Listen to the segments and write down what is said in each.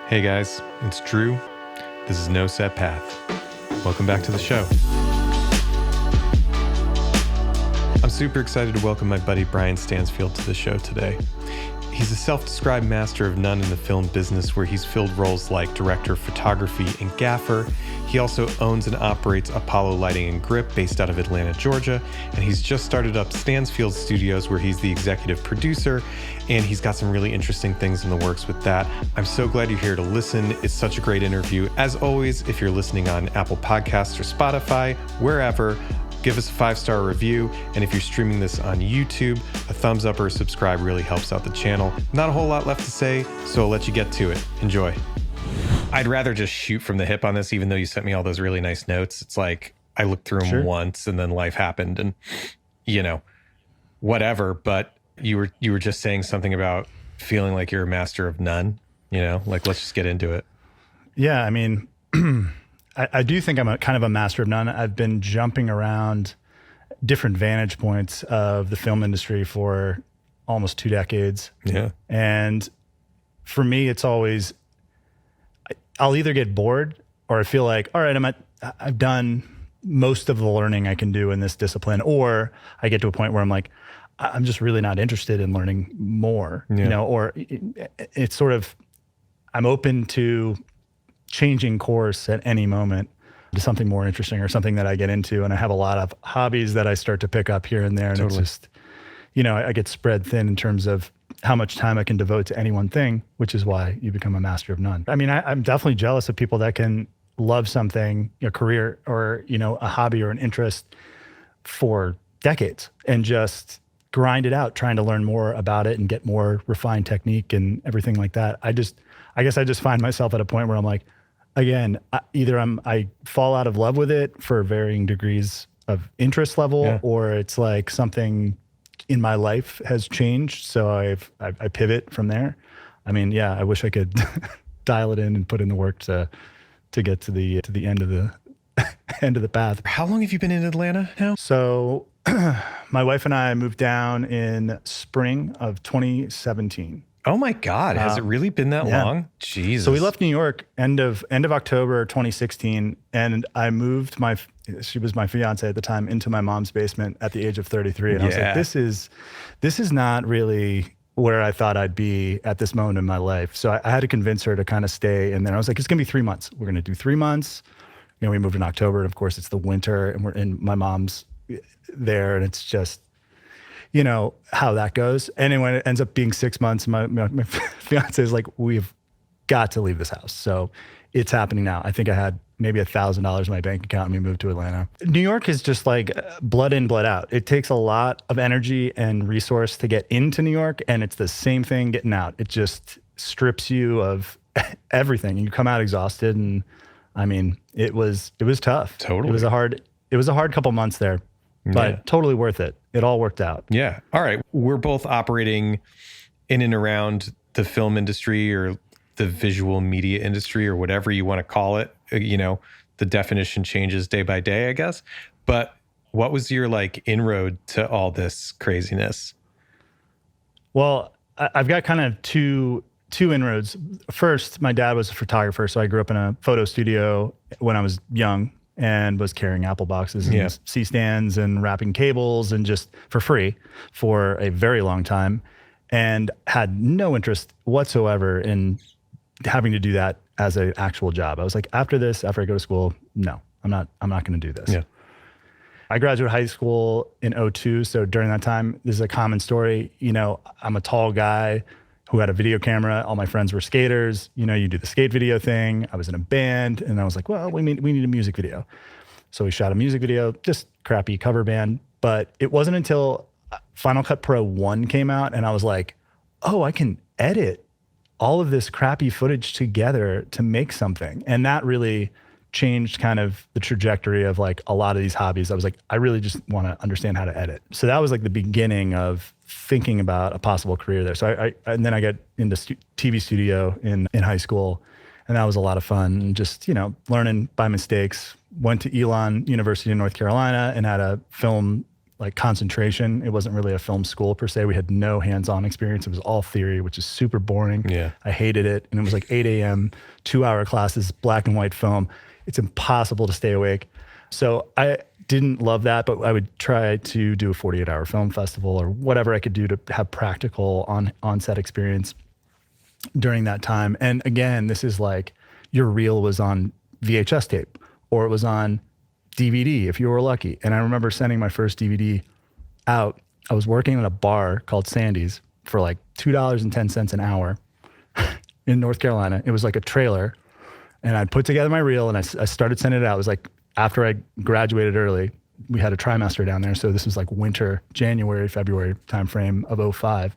Hey guys, it's Drew. This is No Set Path. Welcome back to the show. I'm super excited to welcome my buddy Brian Stansfield to the show today. He's a self-described master of none in the film business, where he's filled roles like director of photography and gaffer. He also owns and operates Apollo Lighting and Grip based out of Atlanta, Georgia. And he's just started up Stansfield Studios, where he's the executive producer. And he's got some really interesting things in the works with that. I'm so glad you're here to listen. It's such a great interview. As always, if you're listening on Apple Podcasts or Spotify, wherever, give us a 5-star review. And if you're streaming this on YouTube, a thumbs up or a subscribe really helps out the channel. Not a whole lot left to say, so I'll let you get to it. Enjoy. I'd rather just shoot from the hip on this, even though you sent me all those really nice notes. It's like I looked through them once and then life happened and, whatever. But you were just saying something about feeling like you're a master of none, like let's just get into it. Yeah, I mean, I do think I'm kind of a master of none. I've been jumping around different vantage points of the film industry for almost 2 decades. Yeah. And for me, it's always, I'll either get bored or I feel like, all right, I've done most of the learning I can do in this discipline, or I get to a point where I'm like, I'm just really not interested in learning more, or it's sort of, I'm open to changing course at any moment to something more interesting or something that I get into. And I have a lot of hobbies that I start to pick up here and there. And It's just, I get spread thin in terms of how much time I can devote to any one thing, which is why you become a master of none. I mean, I'm definitely jealous of people that can love something, a career or, a hobby or an interest for decades and just grind it out, trying to learn more about it and get more refined technique and everything like that. I guess I just find myself at a point where I'm like, again, either I fall out of love with it for varying degrees of interest level, or it's like something in my life has changed, so I pivot from there. I mean, yeah, I wish I could dial it in and put in the work to get to the end of the end of the path. How long have you been in Atlanta now? So my wife and I moved down in spring of 2017. Oh my God, has it really been that long? Jesus. So we left New York end of October 2016, and I moved she was my fiance at the time, into my mom's basement at the age of 33. And I was like, this is not really where I thought I'd be at this moment in my life. So I had to convince her to kind of stay. And then I was like, it's gonna be 3 months. We're gonna do 3 months. We moved in October, and of course it's the winter, and we're in my mom's there, and it's just, how that goes. And then when it ends up being 6 months, my fiance is like, we've got to leave this house. So it's happening now. I think I had maybe $1,000 in my bank account and we moved to Atlanta. New York is just like blood in, blood out. It takes a lot of energy and resource to get into New York, and it's the same thing getting out. It just strips you of everything, and you come out exhausted. And I mean, it was tough. Totally. It was a hard couple months there, but totally worth it. It all worked out. Yeah. All right. We're both operating in and around the film industry or the visual media industry or whatever you want to call it. The definition changes day by day, I guess. But what was your inroad to all this craziness? Well, I've got kind of two inroads. First, my dad was a photographer, so I grew up in a photo studio when I was young, and was carrying Apple boxes and C-stands and wrapping cables and just for free for a very long time, and had no interest whatsoever in having to do that as an actual job. I was like, after I go to school, no, I'm not going to do this. Yeah. I graduated high school in 2002. So during that time, this is a common story. I'm a tall guy who had a video camera. All my friends were skaters. You do the skate video thing. I was in a band, and I was like, well, we need a music video. So we shot a music video, just crappy cover band. But it wasn't until Final Cut Pro 1 came out, and I was like, oh, I can edit all of this crappy footage together to make something. And that really changed kind of the trajectory of a lot of these hobbies. I was like, I really just want to understand how to edit. So that was the beginning of thinking about a possible career there. So and then I got into TV studio in high school, and that was a lot of fun. And just, learning by mistakes. Went to Elon University in North Carolina and had a film like concentration. It wasn't really a film school per se. We had no hands-on experience. It was all theory, which is super boring. Yeah. I hated it. And it was like 8 a.m., 2-hour classes, black and white film. It's impossible to stay awake. So I didn't love that, but I would try to do a 48-hour film festival or whatever I could do to have practical on-set experience during that time. And again, this is like your reel was on VHS tape or it was on DVD if you were lucky. And I remember sending my first DVD out. I was working at a bar called Sandy's for like $2.10 an hour in North Carolina. It was like a trailer. And I'd put together my reel and I started sending it out. It was like after I graduated early, we had a trimester down there. So this was like winter, January, February timeframe of '05.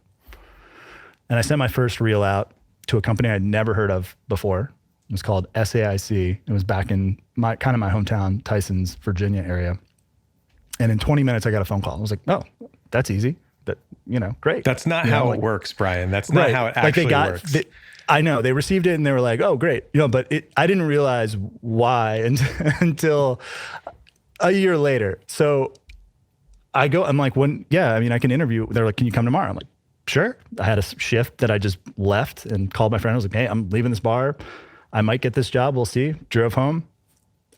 And I sent my first reel out to a company I'd never heard of before. It was called SAIC. It was back in my hometown, Tysons, Virginia area. And in 20 minutes, I got a phone call. I was like, oh, that's easy. That, great. That's not how it works, Brian. That's not how it actually works. I know they received it and they were like, oh, great. But I didn't realize why until a year later. So I'm like, I can interview. They're like, can you come tomorrow? I'm like, sure. I had a shift that I just left and called my friend. I was like, hey, I'm leaving this bar. I might get this job. We'll see. Drove home.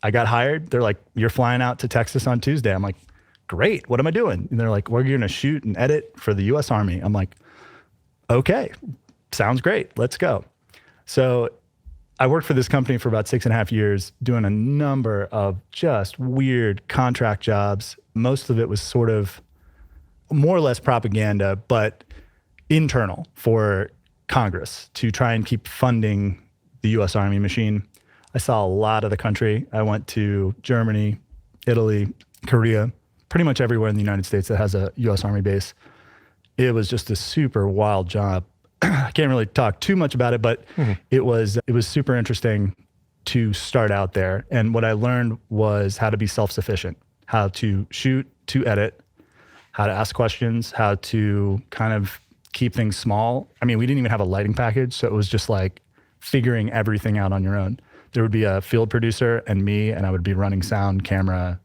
I got hired. They're like, you're flying out to Texas on Tuesday. I'm like, great. What am I doing? And they're like, we're going to shoot and edit for the U.S. Army. I'm like, okay, sounds great. Let's go. So I worked for this company for about 6.5 years, doing a number of just weird contract jobs. Most of it was sort of more or less propaganda, but internal for Congress to try and keep funding the U.S. Army machine. I saw a lot of the country. I went to Germany, Italy, Korea, pretty much everywhere in the United States that has a U.S. Army base. It was just a super wild job. I can't really talk too much about it, but it was super interesting to start out there. And what I learned was how to be self-sufficient, how to shoot, to edit, how to ask questions, how to kind of keep things small. I mean, we didn't even have a lighting package, so it was just like figuring everything out on your own. There would be a field producer and me, and I would be running sound, camera,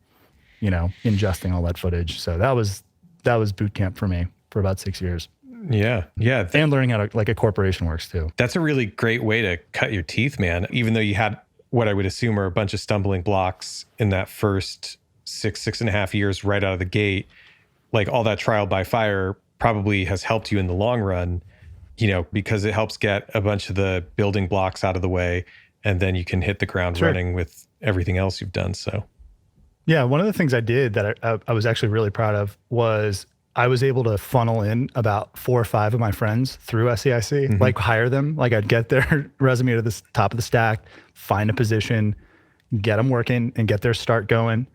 ingesting all that footage. So that was boot camp for me for about 6 years. Yeah. And learning how a corporation works too. That's a really great way to cut your teeth, man. Even though you had what I would assume are a bunch of stumbling blocks in that first 6.5 years right out of the gate, like all that trial by fire probably has helped you in the long run, because it helps get a bunch of the building blocks out of the way, and then you can hit the ground running with everything else you've done. So, yeah, one of the things I did that I was actually really proud of was I was able to funnel in about 4 or 5 of my friends through SAIC, like hire them. Like I'd get their resume to the top of the stack, find a position, get them working and get their start going.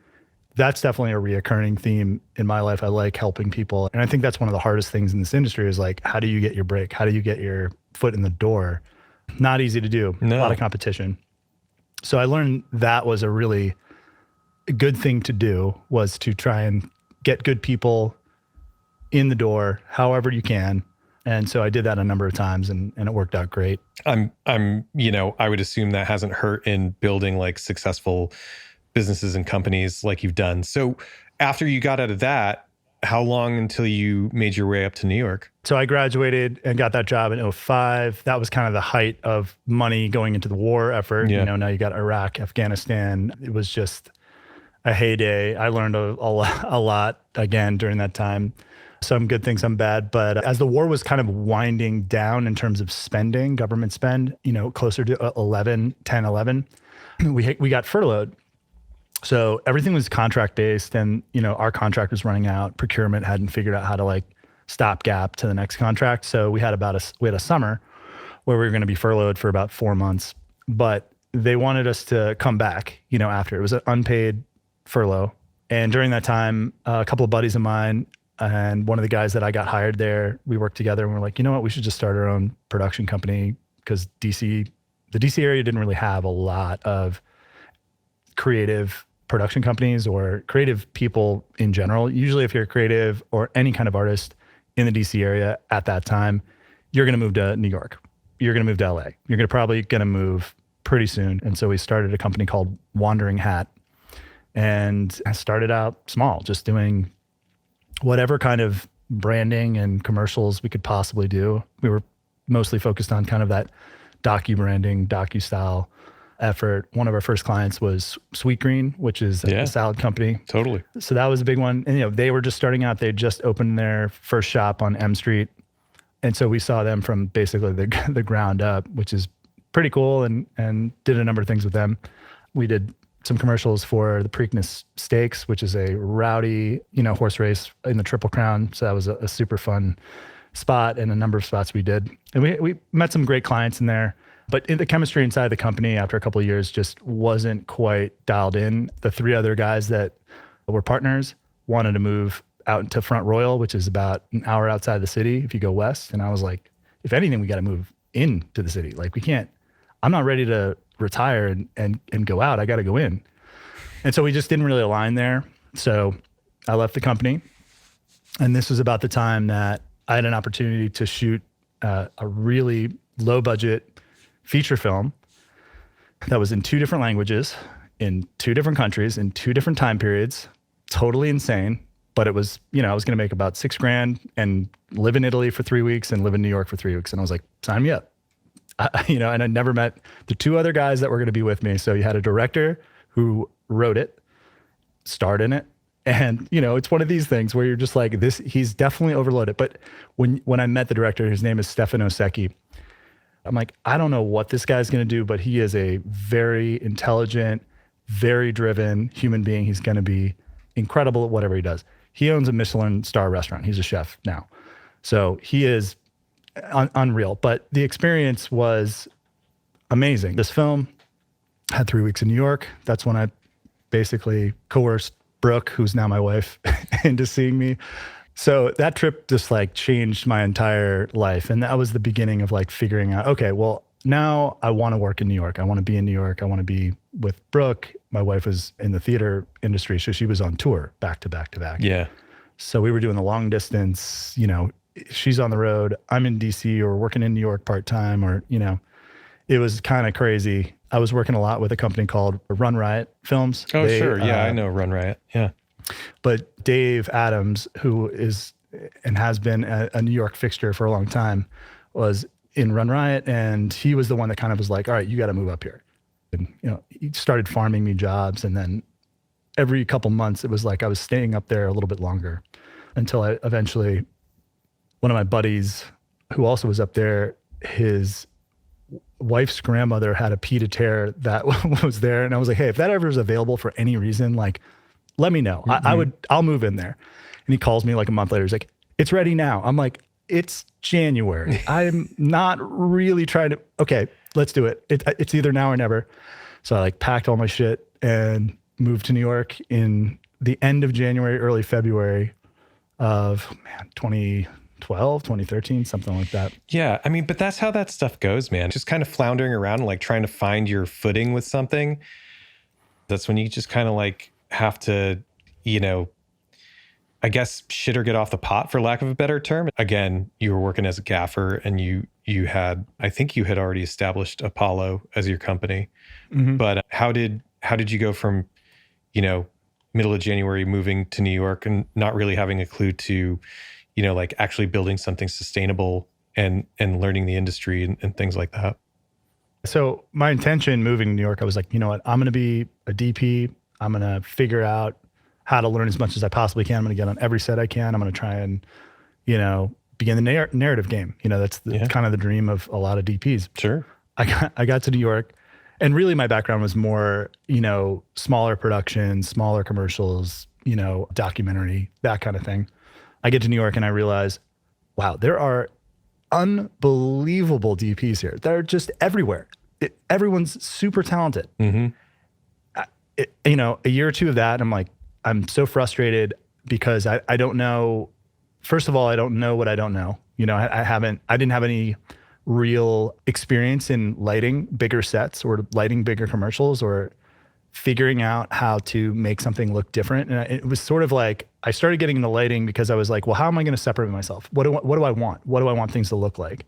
That's definitely a reoccurring theme in my life. I like helping people. And I think that's one of the hardest things in this industry is like, how do you get your break? How do you get your foot in the door? Not easy to do. No. A lot of competition. So I learned that was a really good thing to do, was to try and get good people in the door however you can. And so I did that a number of times and it worked out great. I would assume that hasn't hurt in building like successful businesses and companies like you've done. So after you got out of that, how long until you made your way up to New York? So I graduated and got that job in '05. That was kind of the height of money going into the war effort. Yeah. Now you got Iraq, Afghanistan. It was just a heyday. I learned a lot again during that time. Some good things, some bad. But as the war was kind of winding down in terms of spending, government spend, closer to 11, we got furloughed. So everything was contract based and, our contract was running out. Procurement hadn't figured out how to like stop gap to the next contract. So we had a summer where we were going to be furloughed for about 4 months, but they wanted us to come back, after. It was an unpaid furlough. And during that time, a couple of buddies of mine and one of the guys that I got hired there, we worked together and we're like, you know what, we should just start our own production company, because the DC area didn't really have a lot of creative production companies or creative people in general. Usually if you're a creative or any kind of artist in the DC area at that time, you're going to move to New York. You're going to move to LA. You're probably going to move pretty soon. And so we started a company called Wandering Hat, and I started out small, just doing whatever kind of branding and commercials we could possibly do. We were mostly focused on kind of that docu-branding, docu-style effort. One of our first clients was Sweetgreen, which is a salad company. Totally. So that was a big one. And, they were just starting out. They just opened their first shop on M Street. And so we saw them from basically the ground up, which is pretty cool, and did a number of things with them. We did some commercials for the Preakness Stakes, which is a rowdy, horse race in the Triple Crown. So that was a super fun spot, and a number of spots we did. And we met some great clients in there. But the chemistry inside the company after a couple of years just wasn't quite dialed in. The three other guys that were partners wanted to move out into Front Royal, which is about an hour outside the city if you go west. And I was like, if anything, we got to move into the city. Like, we can't, I'm not ready to retire and go out. I got to go in. And so we just didn't really align there. So I left the company. And this was about the time that I had an opportunity to shoot a really low budget feature film that was in 2 different languages, in 2 different countries, in 2 different time periods. Totally insane. But it was, I was going to make about $6,000 and live in Italy for 3 weeks and live in New York for 3 weeks. And I was like, sign me up. And I never met the 2 other guys that were going to be with me. So you had a director who wrote it, starred in it. And, it's one of these things where you're just like, he's definitely overloaded. But when I met the director, his name is Stefano Secchi. I'm like, I don't know what this guy's going to do, but he is a very intelligent, very driven human being. He's going to be incredible at whatever he does. He owns a Michelin star restaurant. He's a chef now. So he is unreal. But the experience was amazing. This film had 3 weeks in New York. That's when I basically coerced Brooke, who's now my wife, into seeing me. So that trip just changed my entire life. And that was the beginning of figuring out, okay, well, now I want to work in New York. I want to be in New York. I want to be with Brooke. My wife was in the theater industry, so she was on tour back to back to back. Yeah. So we were doing the long distance, she's on the road. I'm in DC or working in New York part-time or, it was kind of crazy. I was working a lot with a company called Run Riot Films. Oh, sure. Yeah, I know Run Riot. Yeah. But Dave Adams, who is and has been a New York fixture for a long time, was in Run Riot, and he was the one that kind of was like, all right, you got to move up here. And, he started farming me jobs, and then every couple months, it was like I was staying up there a little bit longer until I eventually, one of my buddies who also was up there, his wife's grandmother had a pied a terre that was there. And I was like, hey, if that ever is available for any reason, let me know. Mm-hmm. I'll move in there. And he calls me a month later. He's like, it's ready now. I'm like, it's January. I'm not really trying to, okay, let's do it. It's either now or never. So I packed all my shit and moved to New York in the end of January, early February of 2012, 2013, something like that. Yeah. I mean, but that's how that stuff goes, man. Just kind of floundering around and trying to find your footing with something. That's when you just kind of have to, I guess, shit or get off the pot, for lack of a better term. Again, you were working as a gaffer, and you had, I think you had already established Apollo as your company. Mm-hmm. But how did you go from, middle of January moving to New York and not really having a clue to, actually building something sustainable and learning the industry and things like that? So my intention moving to New York, I was like, you know what, I'm going to be a DP. I'm going to figure out how to learn as much as I possibly can. I'm going to get on every set I can. I'm going to try and, begin the narrative game. That's kind of the dream of a lot of DPs. Sure. I got to New York, and really my background was more, smaller productions, smaller commercials, documentary, that kind of thing. I get to New York and I realize, wow, there are unbelievable DPs here. They're just everywhere. Everyone's super talented. Mm-hmm. A year or two of that, I'm like, I'm so frustrated because I don't know. First of all, I don't know what I don't know. I didn't have any real experience in lighting bigger sets or lighting bigger commercials or figuring out how to make something look different. And it was sort of like, I started getting into lighting because I was like, well, how am I going to separate myself? What do I want? What do I want things to look like?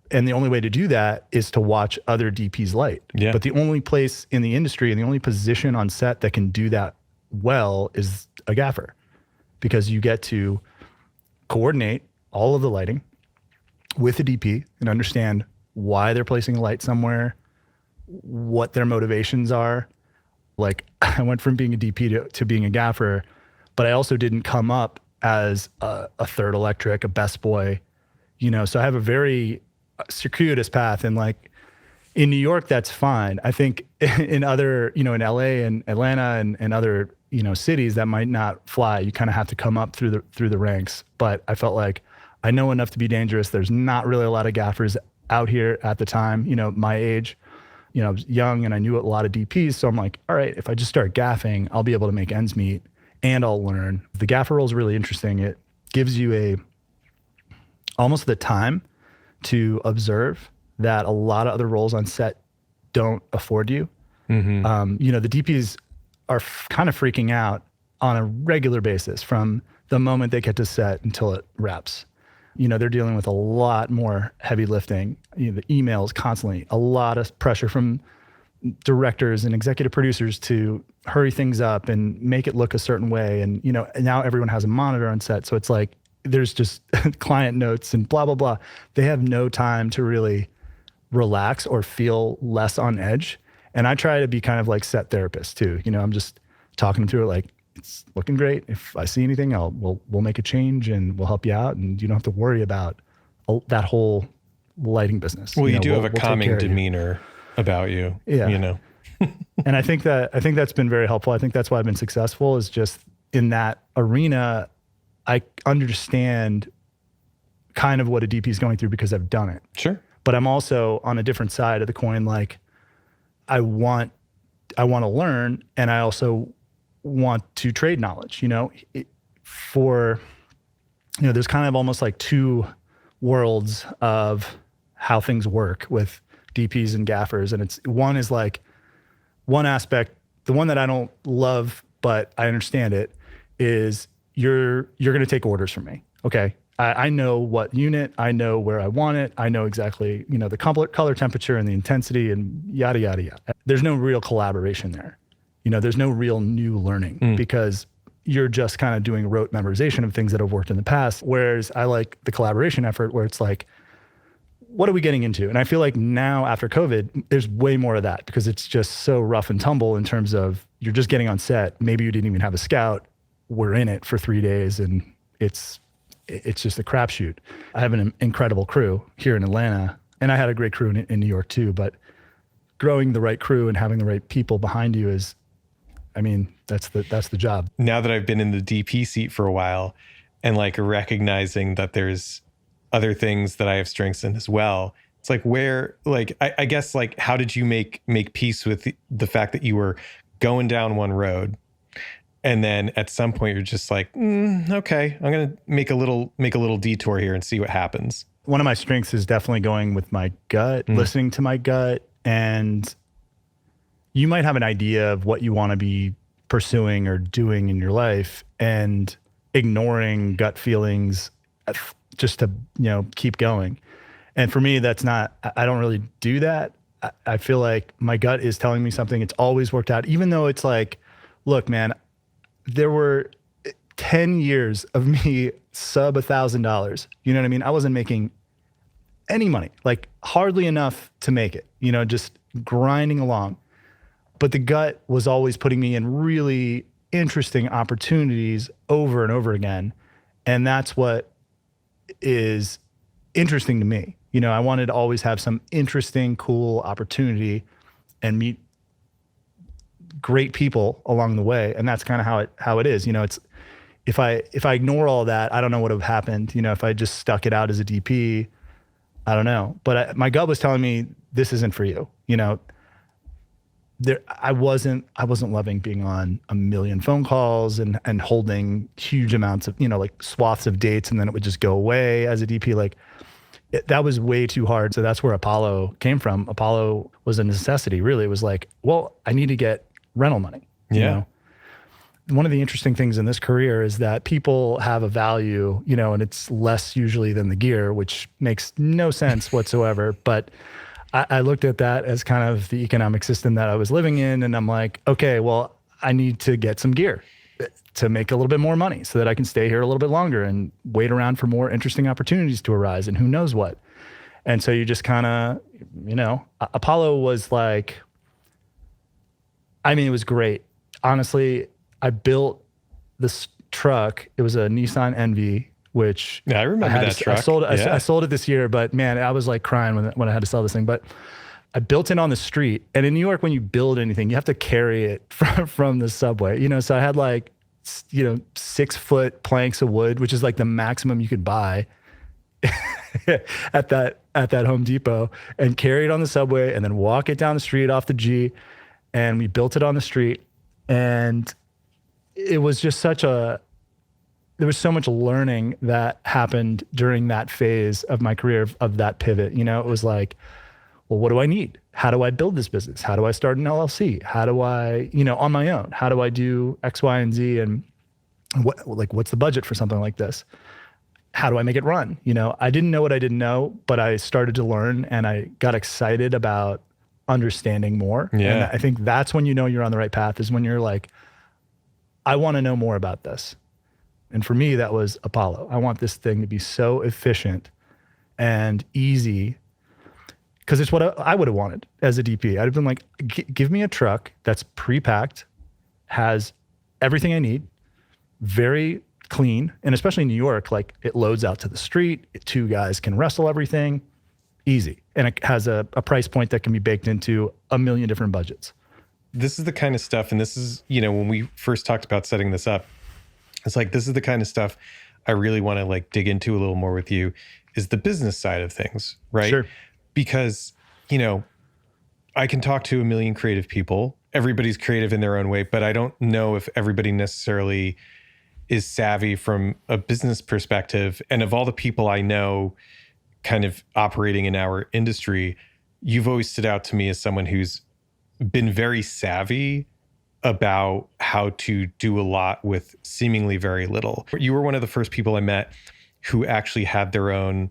And the only way to do that is to watch other DPs light. Yeah. But the only place in the industry and the only position on set that can do that well is a gaffer. because you get to coordinate all of the lighting with a DP and understand why they're placing a light somewhere, what their motivations are. Like, I went from being a DP to being a gaffer, but I also didn't come up as a third electric, a best boy, so I have a very circuitous path. And like in New York, that's fine. I think in other, in LA and Atlanta and other, cities that might not fly. You kind of have to come up through the ranks. But I felt like I know enough to be dangerous. There's not really a lot of gaffers out here at the time, my age. I was young and I knew a lot of DPs. So I'm like, all right, if I just start gaffing, I'll be able to make ends meet and I'll learn. The gaffer role is really interesting. It gives you almost the time to observe that a lot of other roles on set don't afford you. Mm-hmm. The DPs are kind of freaking out on a regular basis from the moment they get to set until it wraps. They're dealing with a lot more heavy lifting, the emails constantly, a lot of pressure from directors and executive producers to hurry things up and make it look a certain way. And, now everyone has a monitor on set. So it's like, there's just client notes and blah, blah, blah. They have no time to really relax or feel less on edge. And I try to be kind of like set therapist too. I'm just talking them through it like, it's looking great. If I see anything, we'll make a change and we'll help you out. And you don't have to worry about that whole lighting business. Well, you do have a calming demeanor about you, And I think that's been very helpful. I think that's why I've been successful, is just in that arena. I understand kind of what a DP is going through because I've done it. Sure. But I'm also on a different side of the coin. Like, I want to learn, and I also want to trade knowledge, there's kind of almost like two worlds of how things work with DPs and gaffers. And one is like one aspect, the one that I don't love, but I understand it, is you're going to take orders from me. Okay. I know what unit, I know where I want it. I know exactly, the color temperature and the intensity and yada, yada, yada. There's no real collaboration there. There's no real new learning because you're just kind of doing rote memorization of things that have worked in the past. Whereas I like the collaboration effort where it's like, what are we getting into? And I feel like now after COVID, there's way more of that because it's just so rough and tumble in terms of you're just getting on set. Maybe you didn't even have a scout. We're in it for 3 days and it's just a crapshoot. I have an incredible crew here in Atlanta, and I had a great crew in New York too, but growing the right crew and having the right people behind you that's the job. Now that I've been in the DP seat for a while and like recognizing that there's other things that I have strengths in as well, it's like I guess like, how did you make peace with the fact that you were going down one road and then at some point you're just like, okay, I'm going to make a little detour here and see what happens? One of my strengths is definitely going with my gut, listening to my gut. And you might have an idea of what you want to be pursuing or doing in your life and ignoring gut feelings just to, keep going. And for me, I don't really do that. I feel like my gut is telling me something. It's always worked out, even though it's like, look, man, there were 10 years of me sub $1,000. You know what I mean? I wasn't making any money, like hardly enough to make it, just grinding along. But the gut was always putting me in really interesting opportunities over and over again. And that's what is interesting to me. I wanted to always have some interesting, cool opportunity and meet great people along the way. And that's kind of how it is. It's, if I ignore all that, I don't know what would have happened. If I just stuck it out as a DP, I don't know. But my gut was telling me this isn't for you. I wasn't loving being on a million phone calls and holding huge amounts of, like swaths of dates, and then it would just go away as a DP. Like that was way too hard. So that's where Apollo came from. Apollo was a necessity, really. It was like, well, I need to get rental money. Yeah. One of the interesting things in this career is that people have a value, and it's less usually than the gear, which makes no sense whatsoever. But I looked at that as kind of the economic system that I was living in. And I'm like, okay, well, I need to get some gear. to make a little bit more money so that I can stay here a little bit longer and wait around for more interesting opportunities to arise and who knows what. And so you just kind of, Apollo was like, I mean, it was great. Honestly, I built this truck. It was a Nissan Envy, which I remember that truck. I sold it this year, but man, I was like crying when I had to sell this thing. But I built it on the street. And in New York, when you build anything, you have to carry it from the subway. So I had 6-foot planks of wood, which is like the maximum you could buy at that Home Depot, and carry it on the subway and then walk it down the street off the G. And we built it on the street. And it was just there was so much learning that happened during that phase of my career, of that pivot. It was like, well, what do I need? How do I build this business? How do I start an LLC? How do I, on my own, how do I do X, Y, and Z? And what's the budget for something like this? How do I make it run? I didn't know what I didn't know, but I started to learn and I got excited about understanding more. Yeah. And I think that's when you're on the right path, is when you're like, I want to know more about this. And for me, that was Apollo. I want this thing to be so efficient and easy, because it's what I would have wanted as a DP. I'd have been like, give me a truck that's pre-packed, has everything I need, very clean. And especially in New York, like, it loads out to the street. 2 guys can wrestle everything, easy. And it has a price point that can be baked into a million different budgets. This is the kind of stuff, and this is, when we first talked about setting this up, it's like, this is the kind of stuff I really want to dig into a little more with you, is the business side of things, right? Sure. Because, I can talk to a million creative people. Everybody's creative in their own way, but I don't know if everybody necessarily is savvy from a business perspective. And of all the people I know kind of operating in our industry, you've always stood out to me as someone who's been very savvy about how to do a lot with seemingly very little. You were one of the first people I met who actually had their own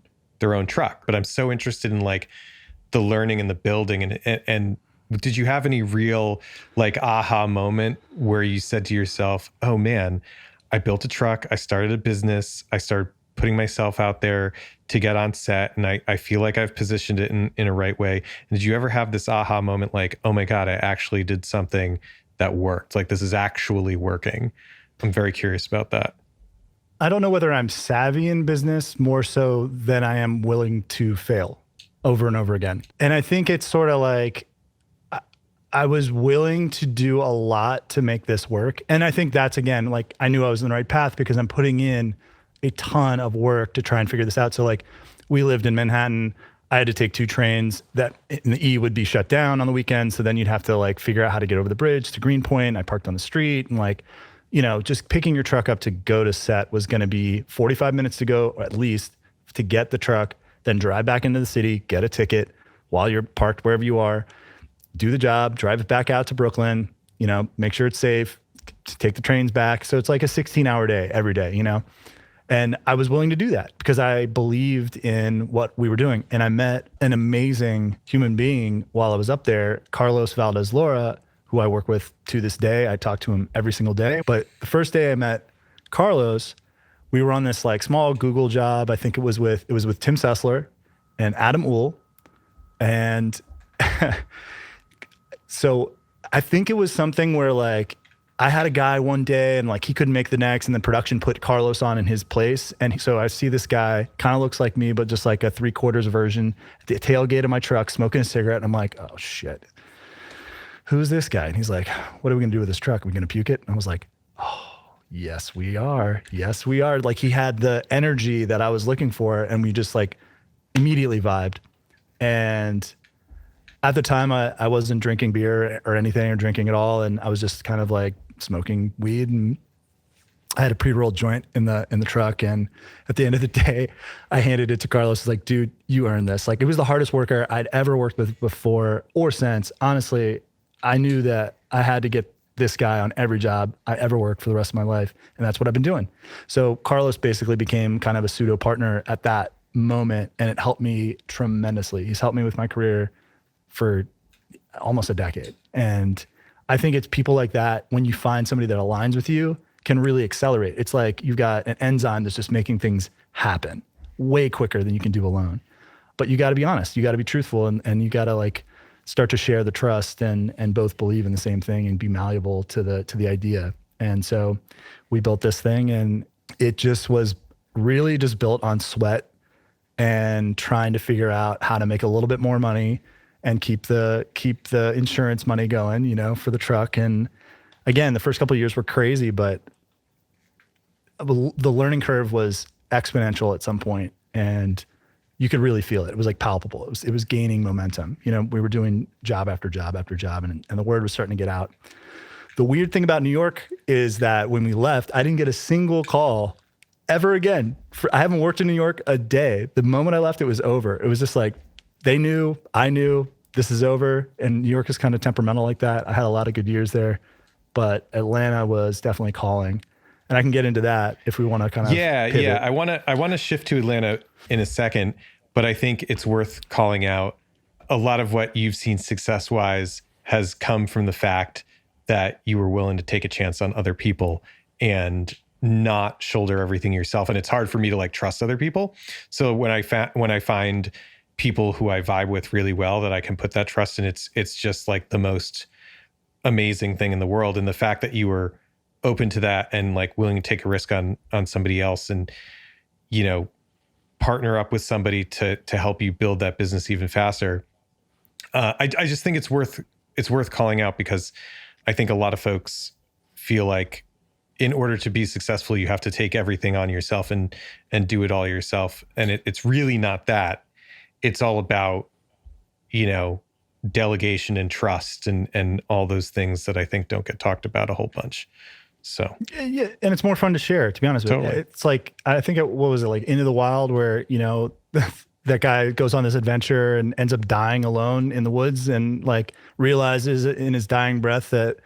truck. But I'm so interested in the learning and the building, and did you have any real aha moment where you said to yourself, oh man, I built a truck, I started a business, I started putting myself out there to get on set, and I feel like I've positioned it in a right way? And did you ever have this aha moment oh my God, I actually did something that worked? This is actually working. I'm very curious about that. I don't know whether I'm savvy in business more so than I am willing to fail over and over again. And I think it's sort of like, I was willing to do a lot to make this work. And I think that's, again, I knew I was on the right path because I'm putting in a ton of work to try and figure this out. So we lived in Manhattan. I had to take 2 trains that in the E would be shut down on the weekend. So then you'd have to figure out how to get over the bridge to Greenpoint. I parked on the street, and just picking your truck up to go to set was going to be 45 minutes to go, or at least, to get the truck, then drive back into the city, get a ticket while you're parked wherever you are, do the job, drive it back out to Brooklyn, make sure it's safe, take the trains back. So it's like a 16-hour day every day, And I was willing to do that because I believed in what we were doing. And I met an amazing human being while I was up there, Carlos Valdez Laura, who I work with to this day. I talk to him every single day. But the first day I met Carlos, we were on this small Google job. I think it was with Tim Sessler and Adam Uhl. And so I think it was something where I had a guy one day and he couldn't make the next, and then production put Carlos on in his place. And so I see this guy, kind of looks like me, but just a 3/4 version, at the tailgate of my truck, smoking a cigarette. And I'm like, oh shit, who's this guy? And he's like, what are we gonna do with this truck? Are we gonna puke it? And I was like, oh, yes, we are. Yes, we are. He had the energy that I was looking for, and we just immediately vibed. And at the time, I wasn't drinking beer or anything, or drinking at all. And I was just kind of smoking weed, and I had a pre-rolled joint in the truck. And at the end of the day, I handed it to Carlos. It's dude, you earned this. It was the hardest worker I'd ever worked with before or since. Honestly, I knew that I had to get this guy on every job I ever worked for the rest of my life. And that's what I've been doing. So Carlos basically became kind of a pseudo partner at that moment. And it helped me tremendously. He's helped me with my career for almost a decade. And I think it's people like that, when you find somebody that aligns with you, can really accelerate. It's like you've got an enzyme that's just making things happen way quicker than you can do alone. But you got to be honest, you got to be truthful, and you got to like start to share the trust and both believe in the same thing and be malleable to the idea. And so we built this thing, and it just was really just built on sweat and trying to figure out how to make a little bit more money and keep the insurance money going, you know, for the truck. And again, the first couple of years were crazy, but the learning curve was exponential at some point, and you could really feel it. It was like palpable. It was gaining momentum. You know, we were doing job after job after job, and the word was starting to get out. The weird thing about New York is that when we left, I didn't get a single call ever again. I haven't worked in New York a day. The moment I left, it was over. It was just like, they knew, I knew, this is over. And New York is kind of temperamental like that. I had a lot of good years there, but Atlanta was definitely calling. And I can get into that if we want to kind of pivot. I want to shift to Atlanta in a second, but I think it's worth calling out a lot of what you've seen success-wise has come from the fact that you were willing to take a chance on other people and not shoulder everything yourself. And it's hard for me to like trust other people. So when I find people who I vibe with really well, that I can put that trust in, it's just like the most amazing thing in the world. And the fact that you were open to that and like willing to take a risk on somebody else and, you know, partner up with somebody to help you build that business even faster. I just think it's worth calling out, because I think a lot of folks feel like in order to be successful, you have to take everything on yourself and do it all yourself. And it's really not that. It's all about, you know, delegation and trust and all those things that I think don't get talked about a whole bunch. So yeah, and it's more fun to share, to be honest with you. It's like, I think what was it, like Into the Wild, where, you know, that guy goes on this adventure and ends up dying alone in the woods and like realizes in his dying breath that,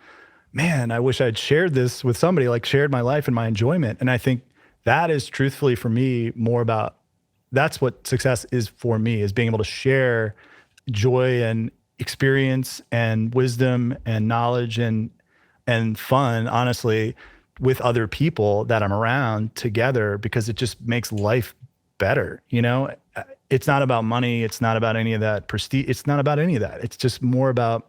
man, I wish I'd shared this with somebody, like shared my life and my enjoyment. And I think that is truthfully for me more about, that's what success is for me, is being able to share joy and experience and wisdom and knowledge and fun, honestly, with other people that I'm around together, because it just makes life better. You know, it's not about money. It's not about any of that prestige. It's not about any of that. It's just more about,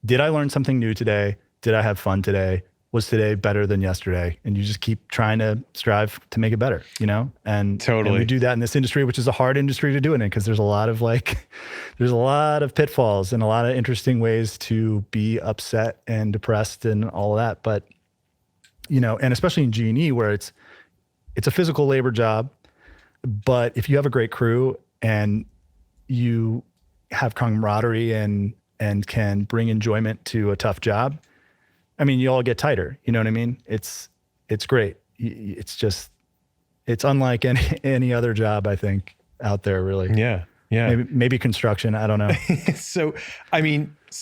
did I learn something new today? Did I have fun today? Was today better than yesterday? And you just keep trying to strive to make it better, you know? And totally. And we do that in this industry, which is a hard industry to do it in, because there's a lot of there's a lot of pitfalls and a lot of interesting ways to be upset and depressed and all of that. But, you know, and especially in G&E, where it's a physical labor job, but if you have a great crew and you have camaraderie and can bring enjoyment to a tough job, I mean, you all get tighter. You know what I mean? It's great. It's just, it's unlike any other job, I think, out there, really. Yeah. Yeah. Maybe construction. I don't know. So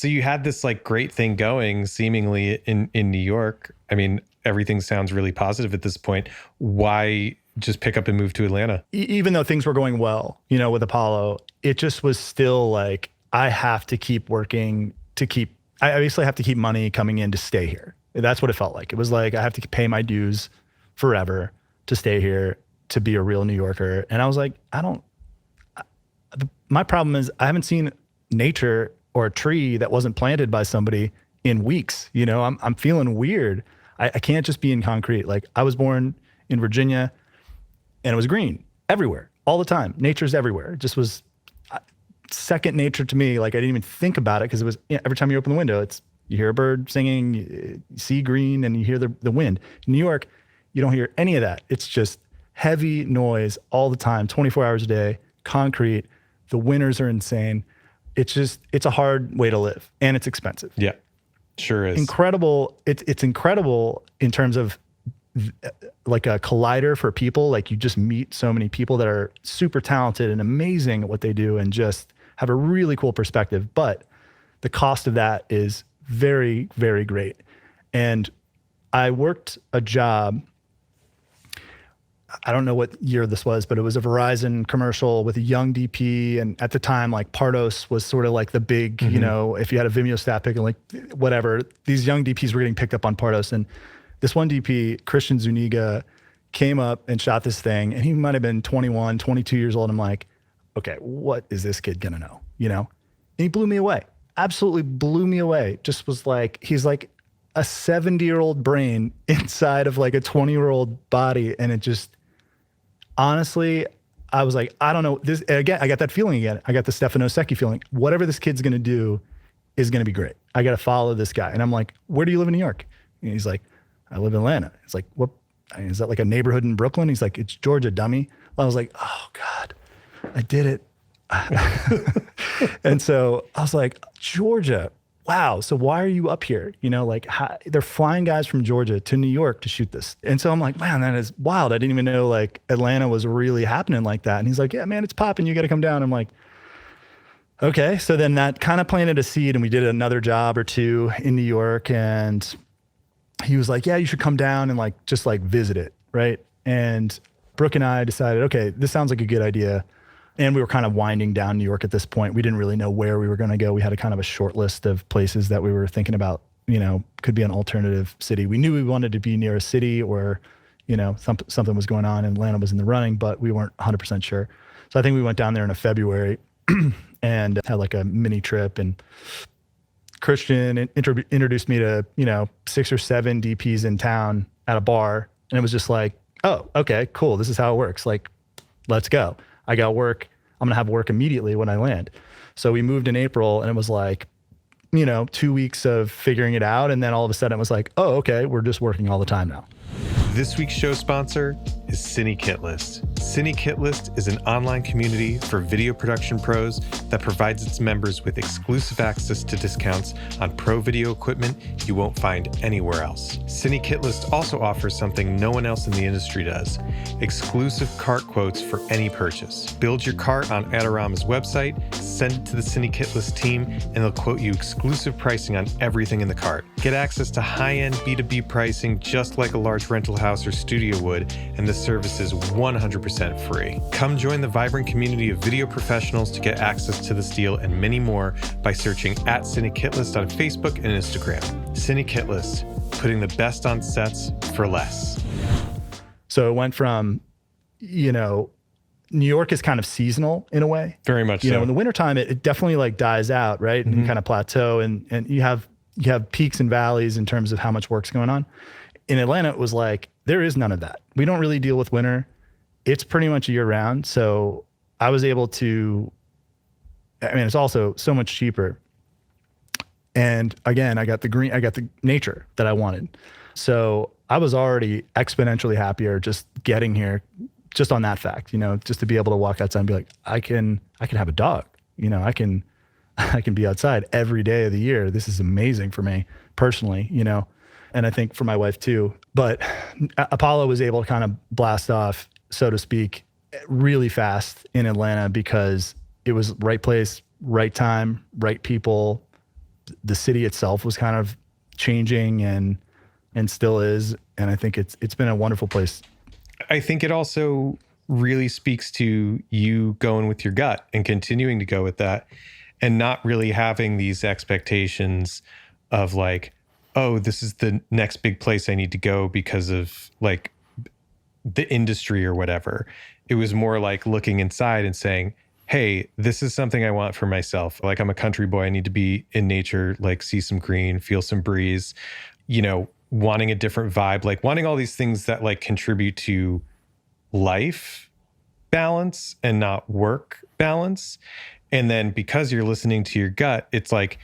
you had this like great thing going seemingly in New York. I mean, everything sounds really positive at this point. Why just pick up and move to Atlanta? Even though things were going well, you know, with Apollo, it just was still like, I have to keep working I obviously have to keep money coming in to stay here. That's what it felt like. It was like, I have to pay my dues forever to stay here, to be a real New Yorker. And I was like, my problem is I haven't seen nature or a tree that wasn't planted by somebody in weeks. You know, I'm feeling weird. I can't just be in concrete. Like, I was born in Virginia and it was green everywhere, all the time. Nature's everywhere. It just was second nature to me. Like, I didn't even think about it, because it was, you know, every time you open the window, you hear a bird singing, you see green, and you hear the wind. In New York, you don't hear any of that. It's just heavy noise all the time, 24 hours a day, concrete. The winters are insane. It's a hard way to live, and it's expensive. Yeah, sure is. Incredible. It's incredible in terms of like a collider for people. Like, you just meet so many people that are super talented and amazing at what they do and just have a really cool perspective. But the cost of that is very, very great. And I worked a job, I don't know what year this was, but it was a Verizon commercial with a young DP. And at the time, like, Pardos was sort of like the big, you know, if you had a Vimeo stat pick and like whatever, these young DPs were getting picked up on Pardos. And This one DP, Christian Zuniga, came up and shot this thing, and he might have been 21, 22 years old. I'm like, okay, what is this kid gonna know? And he blew me away. Absolutely blew me away. Just was like, he's like a 70-year-old brain inside of like a 20-year-old body. And it just, honestly, I was like, I don't know. This again, I got that feeling again. I got the Stefano Secchi feeling. Whatever this kid's gonna do is gonna be great. I gotta follow this guy. And I'm like, where do you live in New York? And he's like, I live in Atlanta. It's like, what? Is that like a neighborhood in Brooklyn? He's like, it's Georgia, dummy. I was like, oh God, I did it. And so I was like, Georgia, wow. So why are you up here? They're flying guys from Georgia to New York to shoot this. And so I'm like, man, that is wild. I didn't even know like Atlanta was really happening like that. And he's like, yeah, man, it's popping. You got to come down. I'm like, okay. So then that kind of planted a seed, and we did another job or two in New York, and he was like, yeah, you should come down and like, just like visit it. Right. And Brooke and I decided, okay, this sounds like a good idea. And we were kind of winding down New York at this point. We didn't really know where we were going to go. We had a kind of a short list of places that we were thinking about, could be an alternative city. We knew we wanted to be near a city or, something was going on and Atlanta was in the running, but we weren't 100% sure. So I think we went down there in February and had like a mini trip, and Christian introduced me to, 6 or 7 DPs in town at a bar. And it was just like, oh, okay, cool. This is how it works. Like, let's go. I got work. I'm going to have work immediately when I land. So we moved in April, and it was like, 2 weeks of figuring it out. And then all of a sudden it was like, oh, okay, we're just working all the time now. This week's show sponsor is Cine Kit List. Cine Kit List is an online community for video production pros that provides its members with exclusive access to discounts on pro video equipment you won't find anywhere else. Cine Kit List also offers something no one else in the industry does: exclusive cart quotes for any purchase. Build your cart on Adorama's website, send it to the Cine Kit List team, and they'll quote you exclusive pricing on everything in the cart. Get access to high-end B2B pricing just like a large rental house or studio would, and the service is 100% free. Come join the vibrant community of video professionals to get access to this deal and many more by searching @CineKitList on Facebook and Instagram. Cine Kit List, putting the best on sets for less. So it went from, New York is kind of seasonal in a way. Very much so. In the wintertime, it definitely like dies out, right? And kind of plateau, and you have peaks and valleys in terms of how much work's going on. In Atlanta, it was like, there is none of that. We don't really deal with winter. It's pretty much year round. So I was able to, it's also so much cheaper. And again, I got the nature that I wanted. So I was already exponentially happier just getting here, just on that fact, just to be able to walk outside and be like, I can have a dog, I can be outside every day of the year. This is amazing for me personally, and I think for my wife too. But Apollo was able to kind of blast off, so to speak, really fast in Atlanta because it was right place, right time, right people. The city itself was kind of changing and still is. And I think it's been a wonderful place. I think it also really speaks to you going with your gut and continuing to go with that, and not really having these expectations of like, oh, this is the next big place I need to go because of like the industry or whatever. It was more like looking inside and saying, hey, this is something I want for myself. Like, I'm a country boy. I need to be in nature, like see some green, feel some breeze, wanting a different vibe, like wanting all these things that like contribute to life balance and not work balance. And then because you're listening to your gut, it's like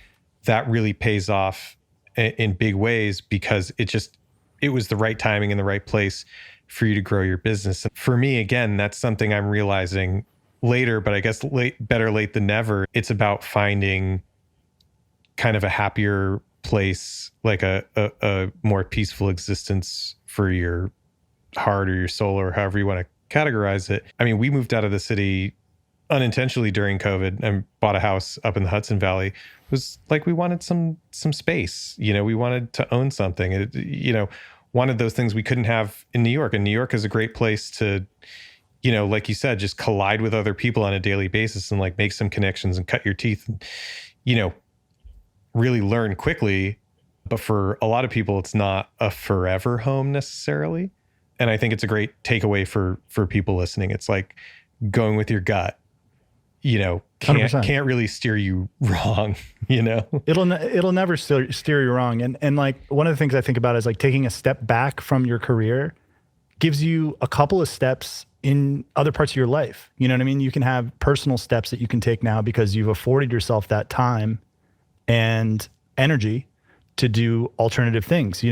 that really pays off in big ways because it was the right timing and the right place for you to grow your business. And for me, again, that's something I'm realizing later, but I guess better late than never. It's about finding kind of a happier place, like a more peaceful existence for your heart or your soul or however you want to categorize it. I mean, we moved out of the city unintentionally during COVID and bought a house up in the Hudson Valley. It was like we wanted some space. We wanted to own something. Wanted those things we couldn't have in New York. And New York is a great place to, like you said, just collide with other people on a daily basis and like make some connections and cut your teeth and, really learn quickly. But for a lot of people, it's not a forever home necessarily. And I think it's a great takeaway for people listening. It's like going with your gut, can't really steer you wrong, It'll never steer you wrong. And like one of the things I think about is like taking a step back from your career gives you a couple of steps in other parts of your life. You know what I mean? You can have personal steps that you can take now because you've afforded yourself that time and energy to do alternative things,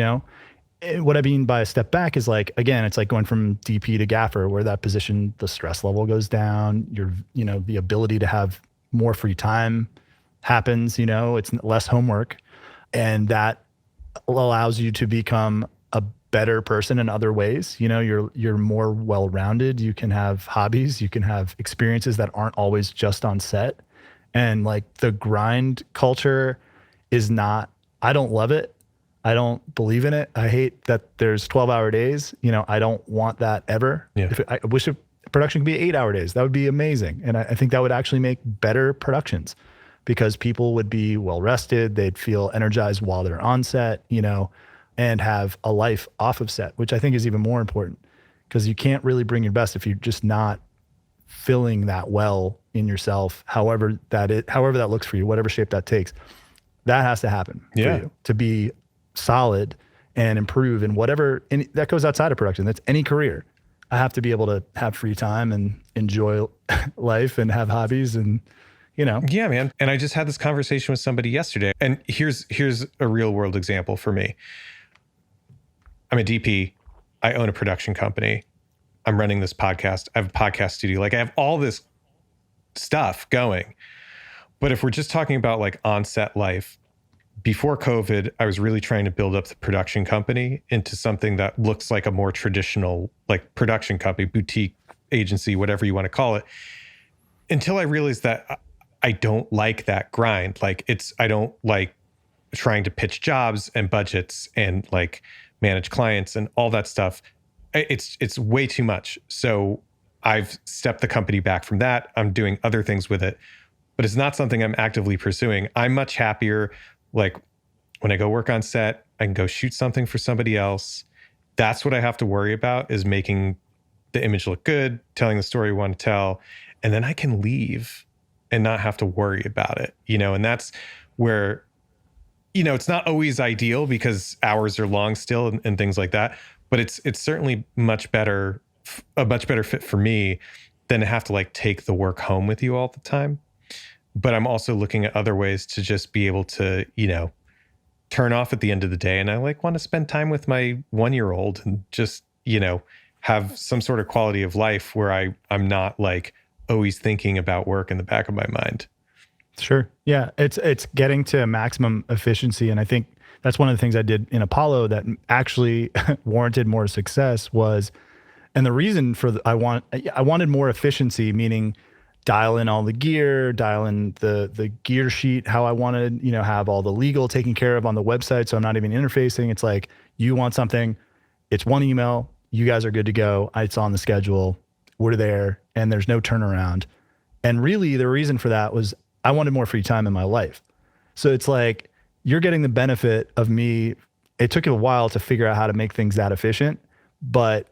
What I mean by a step back is like, again, it's like going from DP to gaffer, where that position, the stress level goes down, the ability to have more free time happens, it's less homework. And that allows you to become a better person in other ways. You're more well-rounded. You can have hobbies, you can have experiences that aren't always just on set. And like the grind culture is not, I don't love it. I don't believe in it. I hate that there's 12-hour days. I don't want that ever. Yeah. I wish production could be 8-hour days. That would be amazing. And I think that would actually make better productions because people would be well rested. They'd feel energized while they're on set, and have a life off of set, which I think is even more important because you can't really bring your best if you're just not feeling that well in yourself, however that looks for you, whatever shape that takes. That has to happen for you to be solid and improve in whatever, and that goes outside of production. That's any career. I have to be able to have free time and enjoy life and have hobbies and, Yeah, man. And I just had this conversation with somebody yesterday. And here's a real world example for me. I'm a DP. I own a production company. I'm running this podcast. I have a podcast studio. Like I have all this stuff going. But if we're just talking about like on-set life, before COVID, I was really trying to build up the production company into something that looks like a more traditional, like production company, boutique agency, whatever you want to call it, until I realized that I don't like that grind. I don't like trying to pitch jobs and budgets and like manage clients and all that stuff. It's way too much. So I've stepped the company back from that. I'm doing other things with it, but it's not something I'm actively pursuing. I'm much happier. Like when I go work on set, I can go shoot something for somebody else. That's what I have to worry about, is making the image look good, telling the story I want to tell. And then I can leave and not have to worry about it, and that's where, it's not always ideal because hours are long still and things like that, but it's certainly a much better fit for me than to have to like take the work home with you all the time. But I'm also looking at other ways to just be able to, turn off at the end of the day. And I like want to spend time with my 1-year-old and just, have some sort of quality of life where I'm not like always thinking about work in the back of my mind. Sure. Yeah. It's getting to maximum efficiency. And I think that's one of the things I did in Apollo that actually warranted more success was, and the reason for I wanted more efficiency, meaning dial in all the gear, dial in the gear sheet, how I wanted, have all the legal taken care of on the website. So I'm not even interfacing. It's like, you want something, it's one email, you guys are good to go. It's on the schedule. We're there and there's no turnaround. And really the reason for that was I wanted more free time in my life. So it's like, you're getting the benefit of me. It took a while to figure out how to make things that efficient, but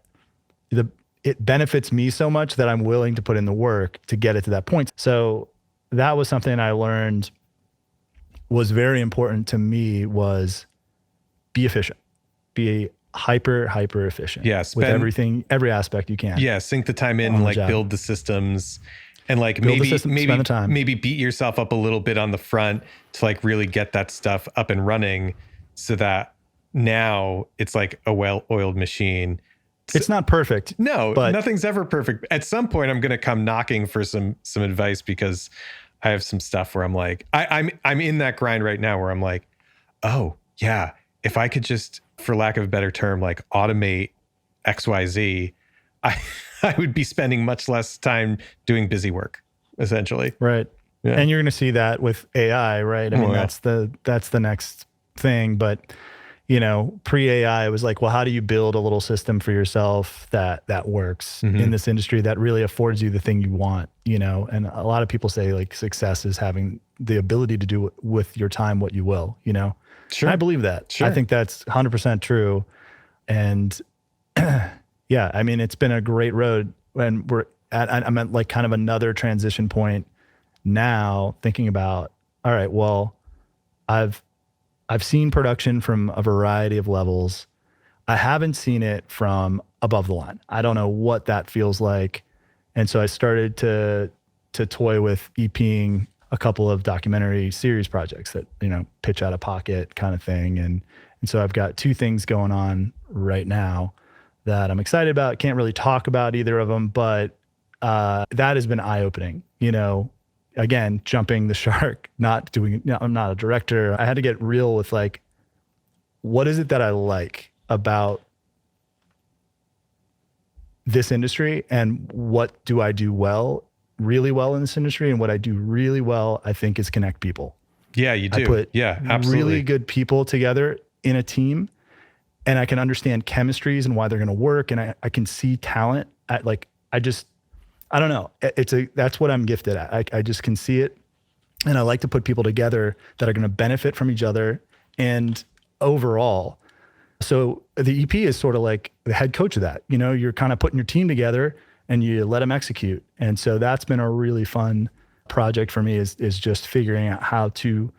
it benefits me so much that I'm willing to put in the work to get it to that point. So that was something I learned was very important to me, was be efficient, be hyper efficient. Yeah. With every aspect you can. Yeah. Sink the time in, like build the systems and like maybe beat yourself up a little bit on the front to like really get that stuff up and running so that now it's like a well-oiled machine. It's not perfect. No, but nothing's ever perfect. At some point, I'm going to come knocking for some advice because I have some stuff where I'm like, I'm in that grind right now where I'm like, oh yeah, if I could just, for lack of a better term, like automate XYZ, I would be spending much less time doing busy work, essentially. Right. Yeah. And you're going to see that with AI, right? I mean, that's the next thing. But pre-AI, it was like, well, how do you build a little system for yourself that works in this industry that really affords you the thing you want, And a lot of people say like success is having the ability to do with your time what you will, Sure. And I believe that. Sure. I think that's 100% true. And yeah, I mean, it's been a great road, and I'm at like kind of another transition point now, thinking about, all right, well, I've seen production from a variety of levels. I haven't seen it from above the line. I don't know what that feels like. And so I started to toy with EPing a couple of documentary series projects that, pitch out of pocket kind of thing. And so I've got two things going on right now that I'm excited about. Can't really talk about either of them, but that has been eye-opening, Again, jumping the shark, I'm not a director. I had to get real with like, what is it that I like about this industry, and what do I do really well in this industry? And what I do really well, I think, is connect people. Yeah, you do. I put absolutely. really good people together in a team, and I can understand chemistries and why they're going to work. And I can see talent I don't know. That's what I'm gifted at. I just can see it. And I like to put people together that are going to benefit from each other and overall. So the EP is sort of like the head coach of that. You're kind of putting your team together and you let them execute. And so that's been a really fun project for me, is just figuring out how to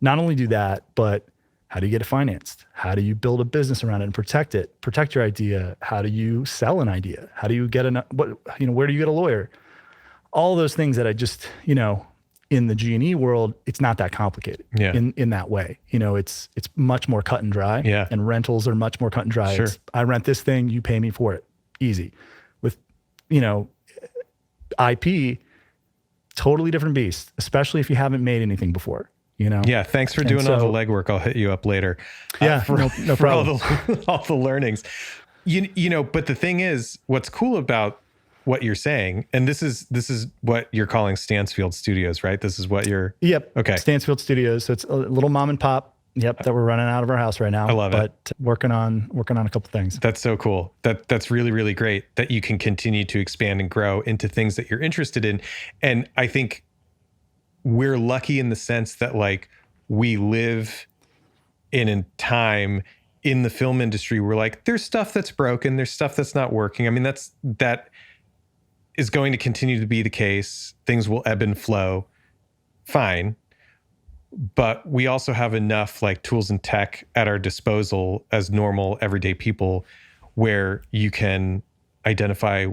not only do that, but how do you get it financed? How do you build a business around it and protect it? Protect your idea. How do you sell an idea? How do you get where do you get a lawyer? All those things that I just, in the G&E world, it's not that complicated in that way. It's much more cut and dry, and rentals are much more cut and dry. Sure. I rent this thing, you pay me for it. Easy. With, IP, totally different beast, especially if you haven't made anything before. Yeah. Thanks for doing all the legwork. I'll hit you up later. Yeah, for, no problem. For all the learnings. But the thing is, what's cool about what you're saying, and this is what you're calling Stansfield Studios, right? This is what you're. Yep. Okay. Stansfield Studios. So it's a little mom and pop. Yep. That we're running out of our house right now. I love it. But working on a couple things. That's so cool. That's really, really great that you can continue to expand and grow into things that you're interested in. And I think we're lucky in the sense that like we live in a time in the film industry where like there's stuff that's broken, there's stuff that's not working. I mean, that is going to continue to be the case. Things will ebb and flow. Fine. But we also have enough like tools and tech at our disposal as normal everyday people where you can identify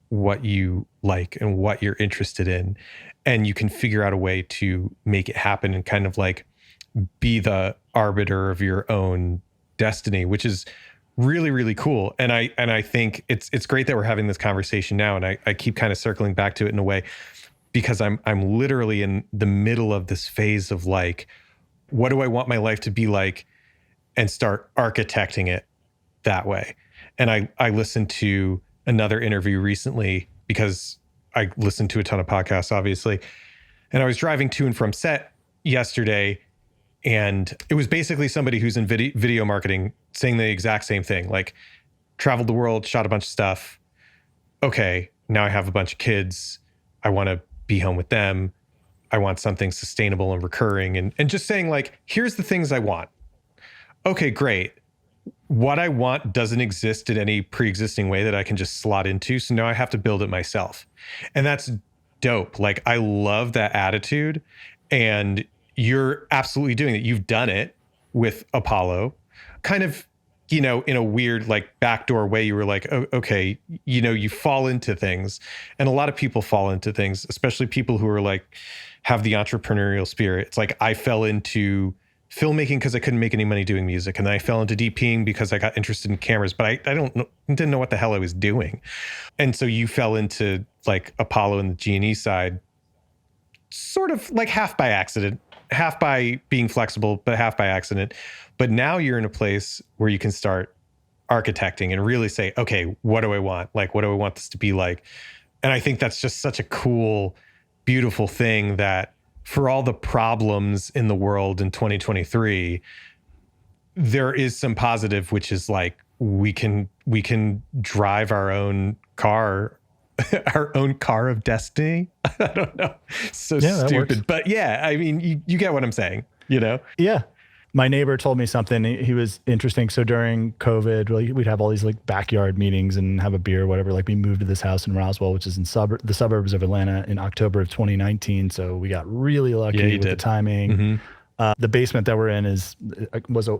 what you like and what you're interested in, and you can figure out a way to make it happen and kind of like be the arbiter of your own destiny, which is really, really cool. And I think it's great that we're having this conversation now. And I keep kind of circling back to it in a way, because I'm literally in the middle of this phase of like, what do I want my life to be like, and start architecting it that way. And I listened to another interview recently, because I listened to a ton of podcasts, obviously. And I was driving to and from set yesterday, and it was basically somebody who's in video marketing saying the exact same thing, like traveled the world, shot a bunch of stuff. Okay, now I have a bunch of kids. I want to be home with them. I want something sustainable and recurring, and just saying like, here's the things I want. Okay, great. What I want doesn't exist in any pre-existing way that I can just slot into. So now I have to build it myself. And that's dope. Like, I love that attitude. And you're absolutely doing it. You've done it with Apollo, kind of, in a weird, like, backdoor way. You were like, oh, okay, you fall into things. And a lot of people fall into things, especially people who are like, have the entrepreneurial spirit. It's like, I fell into filmmaking because I couldn't make any money doing music. And then I fell into DPing because I got interested in cameras, but I didn't know what the hell I was doing. And so you fell into like Apollo and the G&E side, sort of like half by accident, half by being flexible, but half by accident. But now you're in a place where you can start architecting and really say, okay, what do I want? Like, what do I want this to be like? And I think that's just such a cool, beautiful thing that, for all the problems in the world in 2023, there is some positive, which is like, we can drive our own car, our own car of destiny. I don't know. So stupid. But yeah, I mean, you get what I'm saying, you know? Yeah. My neighbor told me something. He was interesting. So during COVID, we'd have all these like backyard meetings and have a beer or whatever. Like we moved to this house in Roswell, which is in the suburbs of Atlanta, in October of 2019. So we got really lucky with the timing. Mm-hmm. The basement that we're in was a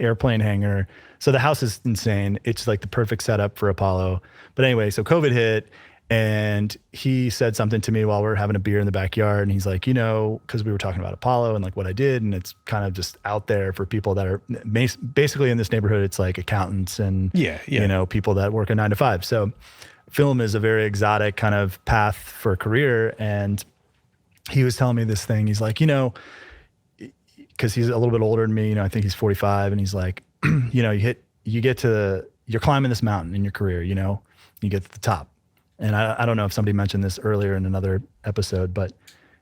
airplane hangar. So the house is insane. It's like the perfect setup for Apollo. But anyway, so COVID hit. And he said something to me while we were having a beer in the backyard. And he's like, because we were talking about Apollo and like what I did. And it's kind of just out there for people that are basically in this neighborhood. It's like accountants and, people that work a 9 to 5. So film is a very exotic kind of path for a career. And he was telling me this thing. He's like, because he's a little bit older than me, I think he's 45. And he's like, you're climbing this mountain in your career, you get to the top. And I don't know if somebody mentioned this earlier in another episode, but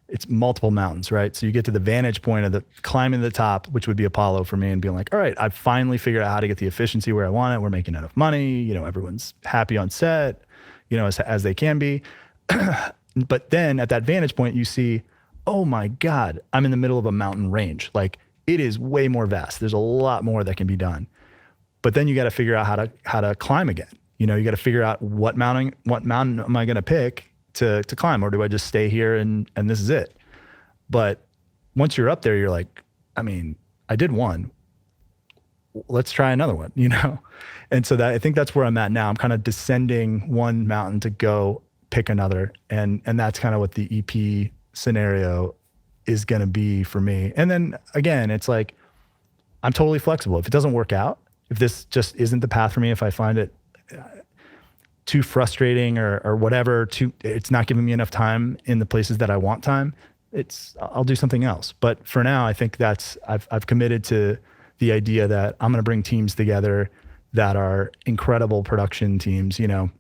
it's multiple mountains, right? So you get to the vantage point of the climbing to the top, which would be Apollo for me, and being like, all right, I've finally figured out how to get the efficiency where I want it. We're making enough money. Everyone's happy on set, as they can be. But then at that vantage point, you see, oh my God, I'm in the middle of a mountain range. Like it is way more vast. There's a lot more that can be done. But then you got to figure out how to climb again. You got to figure out what mountain am I going to pick to climb, or do I just stay here and this is it? But once you're up there, you're like, I mean, I did one. Let's try another one, And so I think that's where I'm at now. I'm kind of descending one mountain to go pick another. And that's kind of what the EP scenario is going to be for me. And then again, it's like, I'm totally flexible. If it doesn't work out, if this just isn't the path for me, if I find it too frustrating or whatever, it's not giving me enough time in the places that I want time, I'll do something else. But for now, I think I've committed to the idea that I'm going to bring teams together that are incredible production teams, and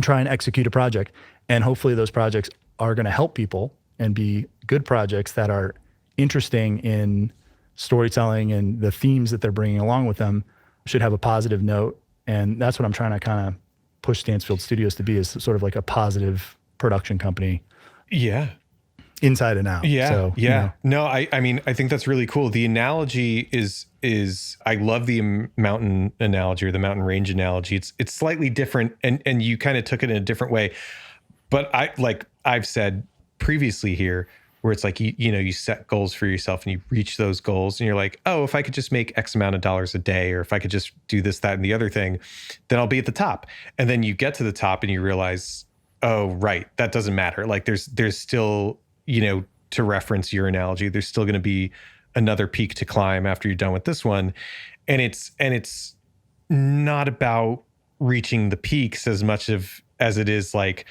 try and execute a project. And hopefully those projects are going to help people and be good projects that are interesting in storytelling, and the themes that they're bringing along with them should have a positive note. And that's what I'm trying to kind of push Stansfield Studios to be, is sort of like a positive production company. Yeah. Inside and out. Yeah. So, yeah. No, I mean, I think that's really cool. The analogy is I love the mountain analogy, or the mountain range analogy. It's slightly different, and you kind of took it in a different way. But I've said previously here, where it's like, you set goals for yourself and you reach those goals and you're like, oh, if I could just make X amount of dollars a day, or if I could just do this, that, and the other thing, then I'll be at the top. And then you get to the top and you realize, oh, right, that doesn't matter. Like there's still, to reference your analogy, there's still going to be another peak to climb after you're done with this one. And it's not about reaching the peaks as much as it is like,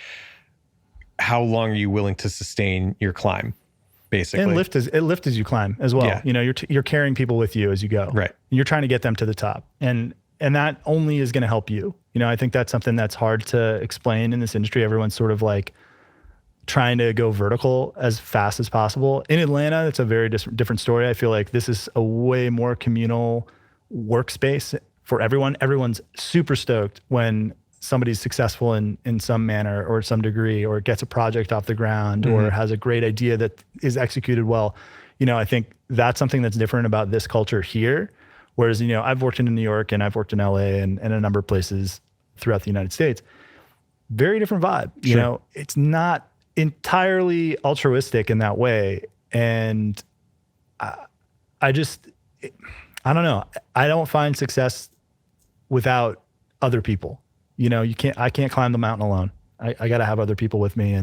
how long are you willing to sustain your climb, basically? And lift as you climb as well. Yeah. You're carrying people with you as you go. Right. You're trying to get them to the top, and that only is going to help you. I think that's something that's hard to explain in this industry. Everyone's sort of like trying to go vertical as fast as possible. In Atlanta, it's a very different story. I feel like this is a way more communal workspace for everyone. Everyone's super stoked when somebody's successful in some manner or some degree, or gets a project off the ground, mm-hmm. or has a great idea that is executed well. I think that's something that's different about this culture here. Whereas, I've worked in New York and I've worked in LA and a number of places throughout the United States. Very different vibe. Sure. It's not entirely altruistic in that way. And I don't know. I don't find success without other people. I can't climb the mountain alone. I got to have other people with me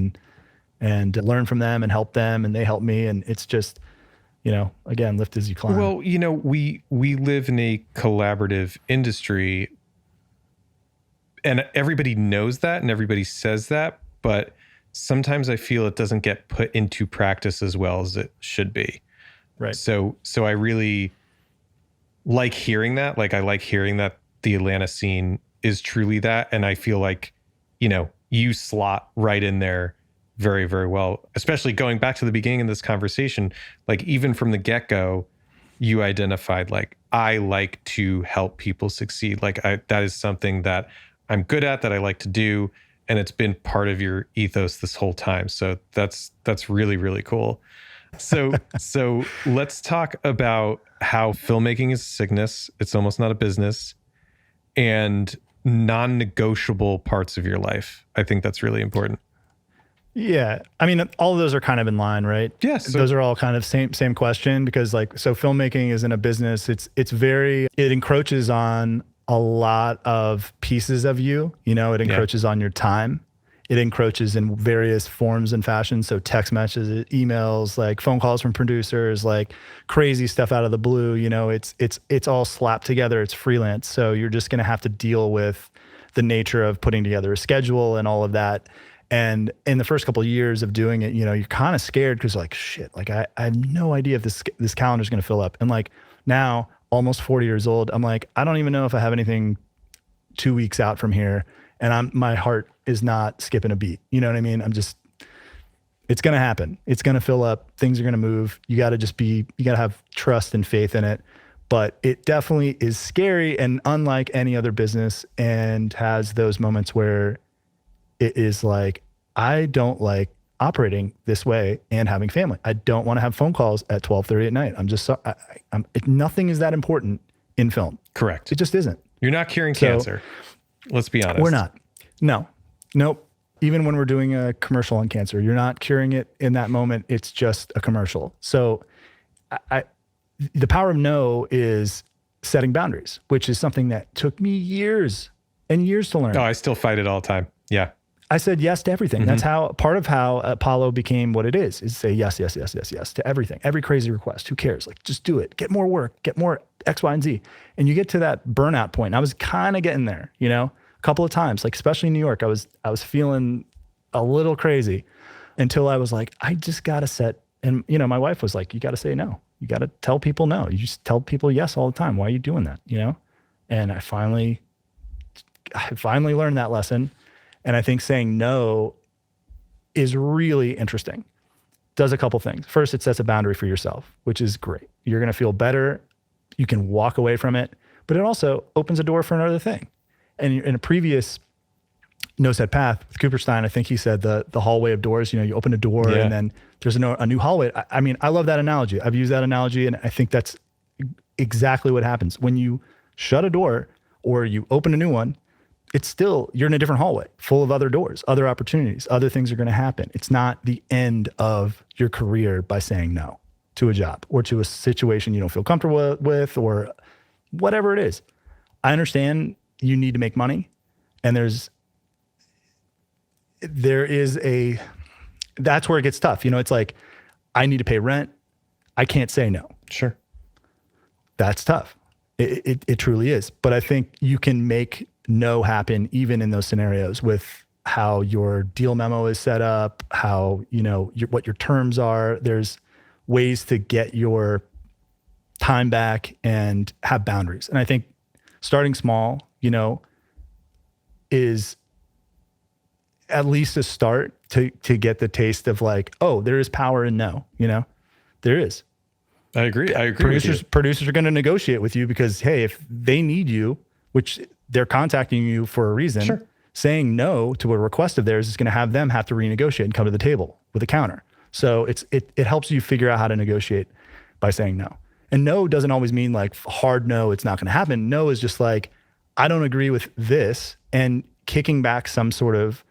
and learn from them and help them, and they help me. And it's just, again, lift as you climb. Well, we live in a collaborative industry, and everybody knows that and everybody says that, but sometimes I feel it doesn't get put into practice as well as it should be. Right. So I really like hearing that. Like I like hearing that the Atlanta scene is truly that. And I feel like, you slot right in there very, very well, especially going back to the beginning of this conversation. Like even from the get-go, you identified like, I like to help people succeed. Like that is something that I'm good at, that I like to do. And it's been part of your ethos this whole time. So that's really, really cool. So let's talk about how filmmaking is a sickness. It's almost not a business, and non-negotiable parts of your life. I think that's really important. Yeah. I mean, all of those are kind of in line, right? Yes. Those are all kind of same question, because like, so filmmaking isn't a business. It encroaches on a lot of pieces of you, it encroaches on your time. It encroaches in various forms and fashions. So text messages, emails, like phone calls from producers, like crazy stuff out of the blue, it's all slapped together. It's freelance. So you're just going to have to deal with the nature of putting together a schedule and all of that. And in the first couple of years of doing it, you're kind of scared because like, shit, like I have no idea if this calendar is going to fill up. And like now, almost 40 years old, I'm like, I don't even know if I have anything 2 weeks out from here. And my heart is not skipping a beat. You know what I mean? It's going to happen. It's going to fill up. Things are going to move. You got to have trust and faith in it. But it definitely is scary and unlike any other business, and has those moments where it is like, I don't like operating this way and having family. I don't want to have phone calls at 12:30 at night. Nothing is that important in film. Correct. It just isn't. You're not curing cancer. Let's be honest. We're not. No. Nope. Even when we're doing a commercial on cancer, you're not curing it in that moment. It's just a commercial. So the power of no is setting boundaries, which is something that took me years and years to learn. Oh, I still fight it all the time. Yeah. I said yes to everything. Mm-hmm. That's part of how Apollo became what it is say yes to everything, every crazy request. Who cares? Like, just do it. Get more work, get more X, Y, and Z. And you get to that burnout point. And I was kind of getting there, a couple of times, like especially in New York, I was feeling a little crazy until I was like, I just got to set. And, my wife was like, you got to say no. You got to tell people no. You just tell people yes all the time. Why are you doing that? And I finally learned that lesson. And I think saying no is really interesting. Does a couple things. First, it sets a boundary for yourself, which is great. You're going to feel better. You can walk away from it, but it also opens a door for another thing. And in a previous No Set Path with Cooperstein, I think he said the hallway of doors, you open a door and then there's a new hallway. I mean, I love that analogy. I've used that analogy, and I think that's exactly what happens. When you shut a door or you open a new one, it's still, you're in a different hallway full of other doors, other opportunities, other things are going to happen. It's not the end of your career by saying no to a job or to a situation you don't feel comfortable with or whatever it is. I understand you need to make money, and that's where it gets tough. It's like, I need to pay rent. I can't say no. Sure. That's tough. It truly is. But I think you can make no happen even in those scenarios with how your deal memo is set up, how, what your terms are. There's ways to get your time back and have boundaries. And I think starting small, is at least a start to get the taste of like, oh, there is power in no, there is. I agree. Producers are going to negotiate with you because, hey, if they need you, which they're contacting you for a reason, sure, saying no to a request of theirs is going to have them have to renegotiate and come to the table with a counter. So it helps you figure out how to negotiate by saying no. And no doesn't always mean like hard no, it's not going to happen. No is just like, I don't agree with this, and kicking back some sort of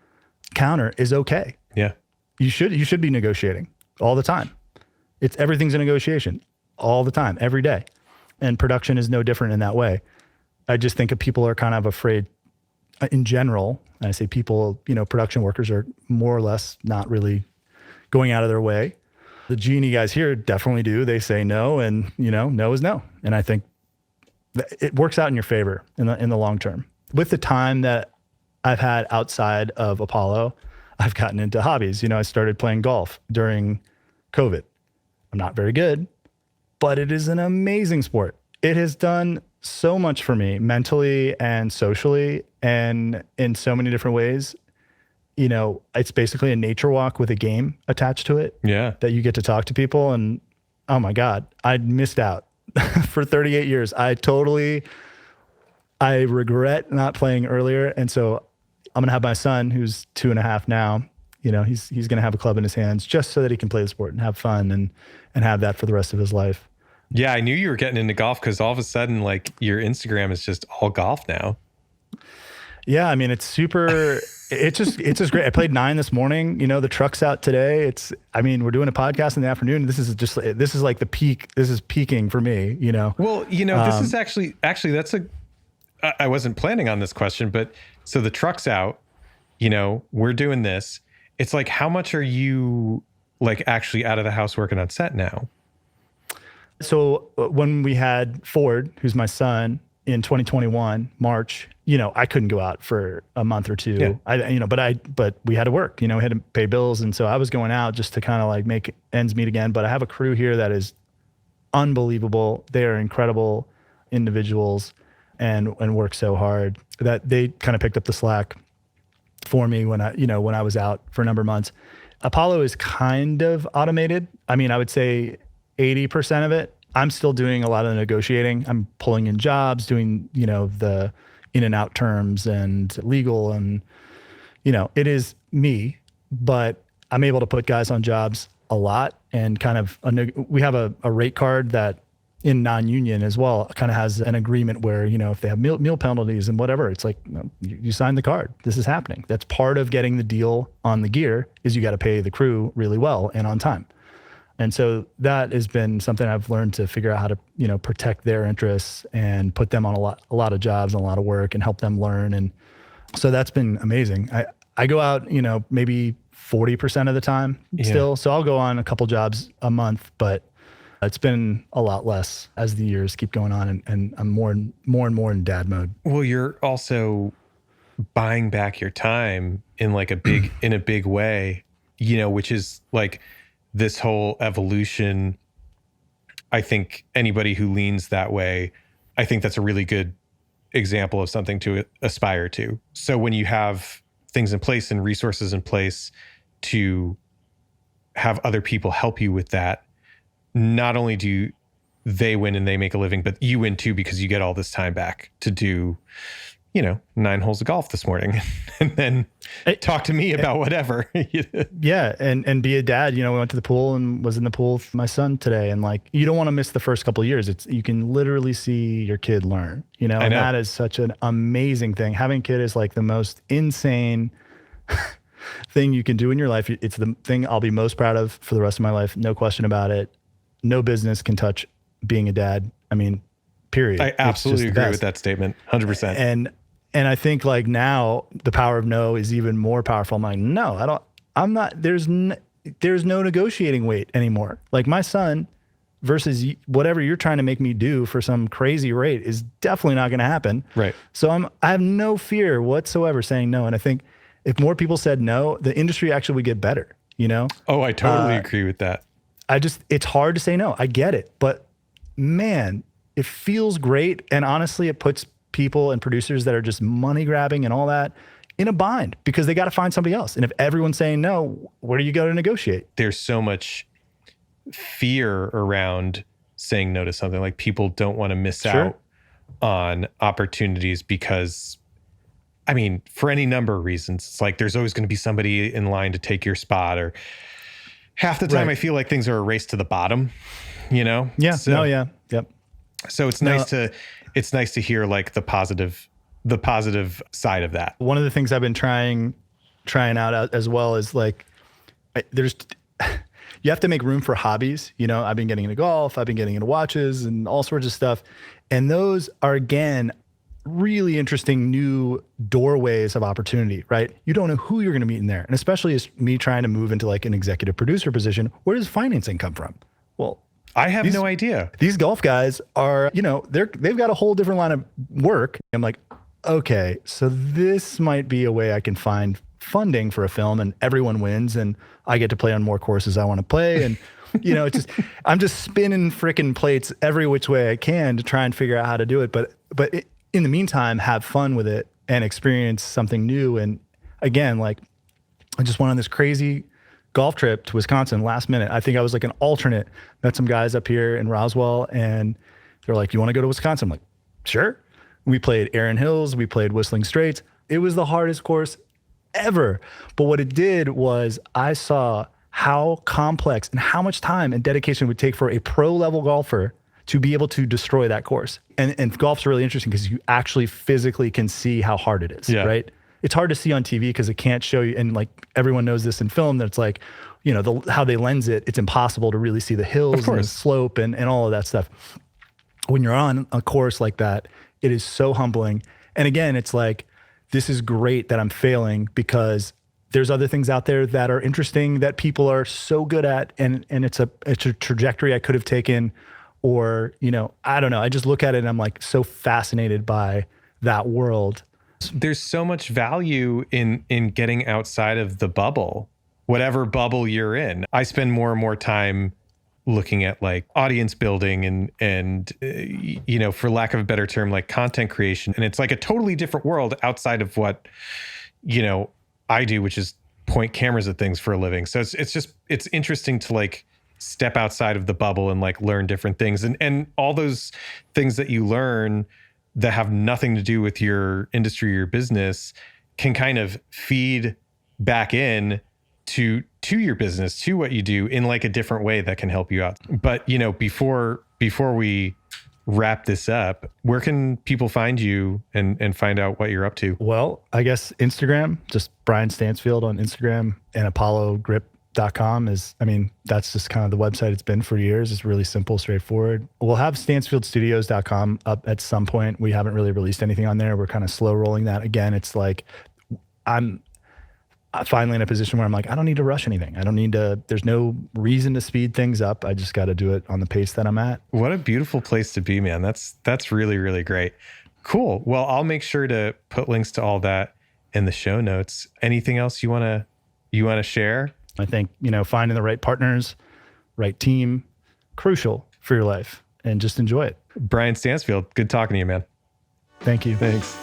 counter is okay. Yeah. You should be negotiating all the time. Everything's a negotiation all the time, every day. And production is no different in that way. I just think people are kind of afraid in general. And I say people, production workers are more or less not really going out of their way. The Genie guys here definitely do. They say no, and no is no. And I think it works out in your favor in the long term. With the time that I've had outside of Apollo, I've gotten into hobbies. I started playing golf during COVID. I'm not very good, but it is an amazing sport. It has done so much for me mentally and socially and in so many different ways. It's basically a nature walk with a game attached to it. Yeah. That you get to talk to people, and oh my God, I missed out for 38 years. I regret not playing earlier. And so I'm going to have my son, who's 2.5 now, he's going to have a club in his hands just so that he can play the sport and have fun and have that for the rest of his life. Yeah, I knew you were getting into golf because all of a sudden, like, your Instagram is just all golf now. Yeah, I mean, it's just great. I played 9 this morning. The truck's out today. We're doing a podcast in the afternoon. This is like the peak. This is peaking for me, Well, this is actually I wasn't planning on this question, but so the truck's out, we're doing this. It's like, how much are you like actually out of the house working on set now? So when we had Ford, who's my son, in 2021, March, I couldn't go out for a month or two. Yeah. But we had to work, we had to pay bills. And so I was going out just to kind of like make ends meet again. But I have a crew here that is unbelievable. They are incredible individuals and work so hard that they kind of picked up the slack for me when I was out for a number of months. Apollo is kind of automated. I mean, I would say 80% of it. I'm still doing a lot of the negotiating. I'm pulling in jobs, doing, the in and out terms and legal, and, it is me, but I'm able to put guys on jobs a lot, and kind of, we have a rate card that in non-union as well kind of has an agreement where, if they have meal penalties and whatever, it's like, you sign the card. This is happening. That's part of getting the deal on the gear, is you got to pay the crew really well and on time. And so that has been something I've learned to figure out how to, protect their interests and put them on a lot of jobs and a lot of work and help them learn. And so that's been amazing. I go out, maybe 40% of the time still. So I'll go on a couple jobs a month, but it's been a lot less as the years keep going on, and I'm more and more in dad mode. Well, you're also buying back your time in like a big way, which is like this whole evolution. I think anybody who leans that way, I think that's a really good example of something to aspire to. So when you have things in place and resources in place to have other people help you with that, not only do they win and they make a living, but you win too, because you get all this time back to do, 9 holes of golf this morning and then talk to me about whatever. Yeah. And be a dad. We went to the pool and was in the pool with my son today. And like, you don't want to miss the first couple of years. You can literally see your kid learn, and that is such an amazing thing. Having a kid is like the most insane thing you can do in your life. It's the thing I'll be most proud of for the rest of my life. No question about it. No business can touch being a dad. I mean, period. I absolutely agree with that statement. 100%. And I think like now the power of no is even more powerful. I'm like, no, I'm not, there's no negotiating weight anymore. Like my son versus whatever you're trying to make me do for some crazy rate is definitely not going to happen. Right. So I have no fear whatsoever saying no. And I think if more people said no, the industry actually would get better, Oh, I totally agree with that. It's hard to say no. I get it. But man, it feels great. And honestly, it puts people and producers that are just money grabbing and all that in a bind, because they got to find somebody else. And if everyone's saying no, where do you go to negotiate? There's so much fear around saying no to something. Like, people don't want to miss out on opportunities because, I mean, for any number of reasons. It's like there's always going to be somebody in line to take your spot, or half the time I feel like things are a race to the bottom, Yeah. So, Yep. So it's nice to hear like the positive side of that. One of the things I've been trying out as well is like, you have to make room for hobbies. I've been getting into golf, I've been getting into watches and all sorts of stuff. And those are, again, really interesting new doorways of opportunity, right? You don't know who you're going to meet in there. And especially as me trying to move into like an executive producer position, where does financing come from? Well, I have no idea. These golf guys are, they've got a whole different line of work. I'm like, okay, so this might be a way I can find funding for a film and everyone wins and I get to play on more courses I want to play. And, I'm just spinning frickin' plates every which way I can to try and figure out how to do it. But in the meantime, have fun with it and experience something new. And again, like, I just went on this crazy golf trip to Wisconsin last minute. I think I was like an alternate, met some guys up here in Roswell, and They're like, you want to go to Wisconsin? I'm like, sure. We played Erin Hills. We played Whistling Straits. It was the hardest course ever. But what it did was I saw how complex and how much time and dedication it would take for a pro level golfer to be able to destroy that course. And golf's really interesting because you actually physically can see how hard it is, right? It's hard to see on TV because it can't show you. And like everyone knows this in film, that it's like, you know, how they lens it, it's impossible to really see the hills and the slope and all of that stuff. When you're on a course like that, it is so humbling. And again, it's like, this is great that I'm failing because there's other things out there that are interesting that people are so good at. And it's a trajectory I could have taken, or, you know, I don't know. I just look at it and I'm like so fascinated by that world. There's so much value in getting outside of the bubble, whatever bubble you're in. I spend more and more time looking at like audience building and you know, for lack of a better term, like content creation. And it's like a totally different world outside of what, you know, I do, which is point cameras at things for a living. So it's interesting to like step outside of the bubble and like learn different things, and all those things that you learn that have nothing to do with your industry or your business can kind of feed back in to your business, to what you do in like a different way that can help you out. But, you know, before we wrap this up, where can people find you and find out what you're up to? Well, I guess Instagram, just Brian Stansfield on Instagram, and ApolloGrip.com is, I mean, that's just kind of the website it's been for years. It's really simple, straightforward. We'll have StansfieldStudios.com up at some point. We haven't really released anything on there. We're kind of slow rolling that. Again, it's like, I'm finally in a position where I'm like, I don't need to rush anything. I don't need to, there's no reason to speed things up. I just got to do it on the pace that I'm at. What a beautiful place to be, man. That's really, really great. Cool. Well, I'll make sure to put links to all that in the show notes. Anything else you want to share? I think, you know, finding the right partners, right team, crucial for your life, and just enjoy it. Brian Stansfield, good talking to you, man. Thank you. Thanks.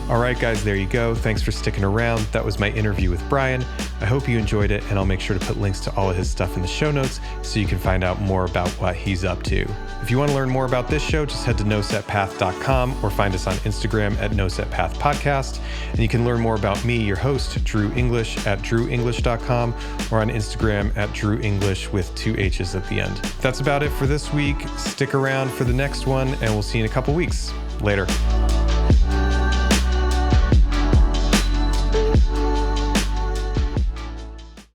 All right, guys, there you go. Thanks for sticking around. That was my interview with Brian. I hope you enjoyed it, and I'll make sure to put links to all of his stuff in the show notes so you can find out more about what he's up to. If you want to learn more about this show, just head to nosetpath.com or find us on Instagram at nosetpathpodcast. And you can learn more about me, your host, Drew English, at drewenglish.com or on Instagram at drewenglish with 2 H's at the end. That's about it for this week. Stick around for the next one, and we'll see you in a couple weeks. Later.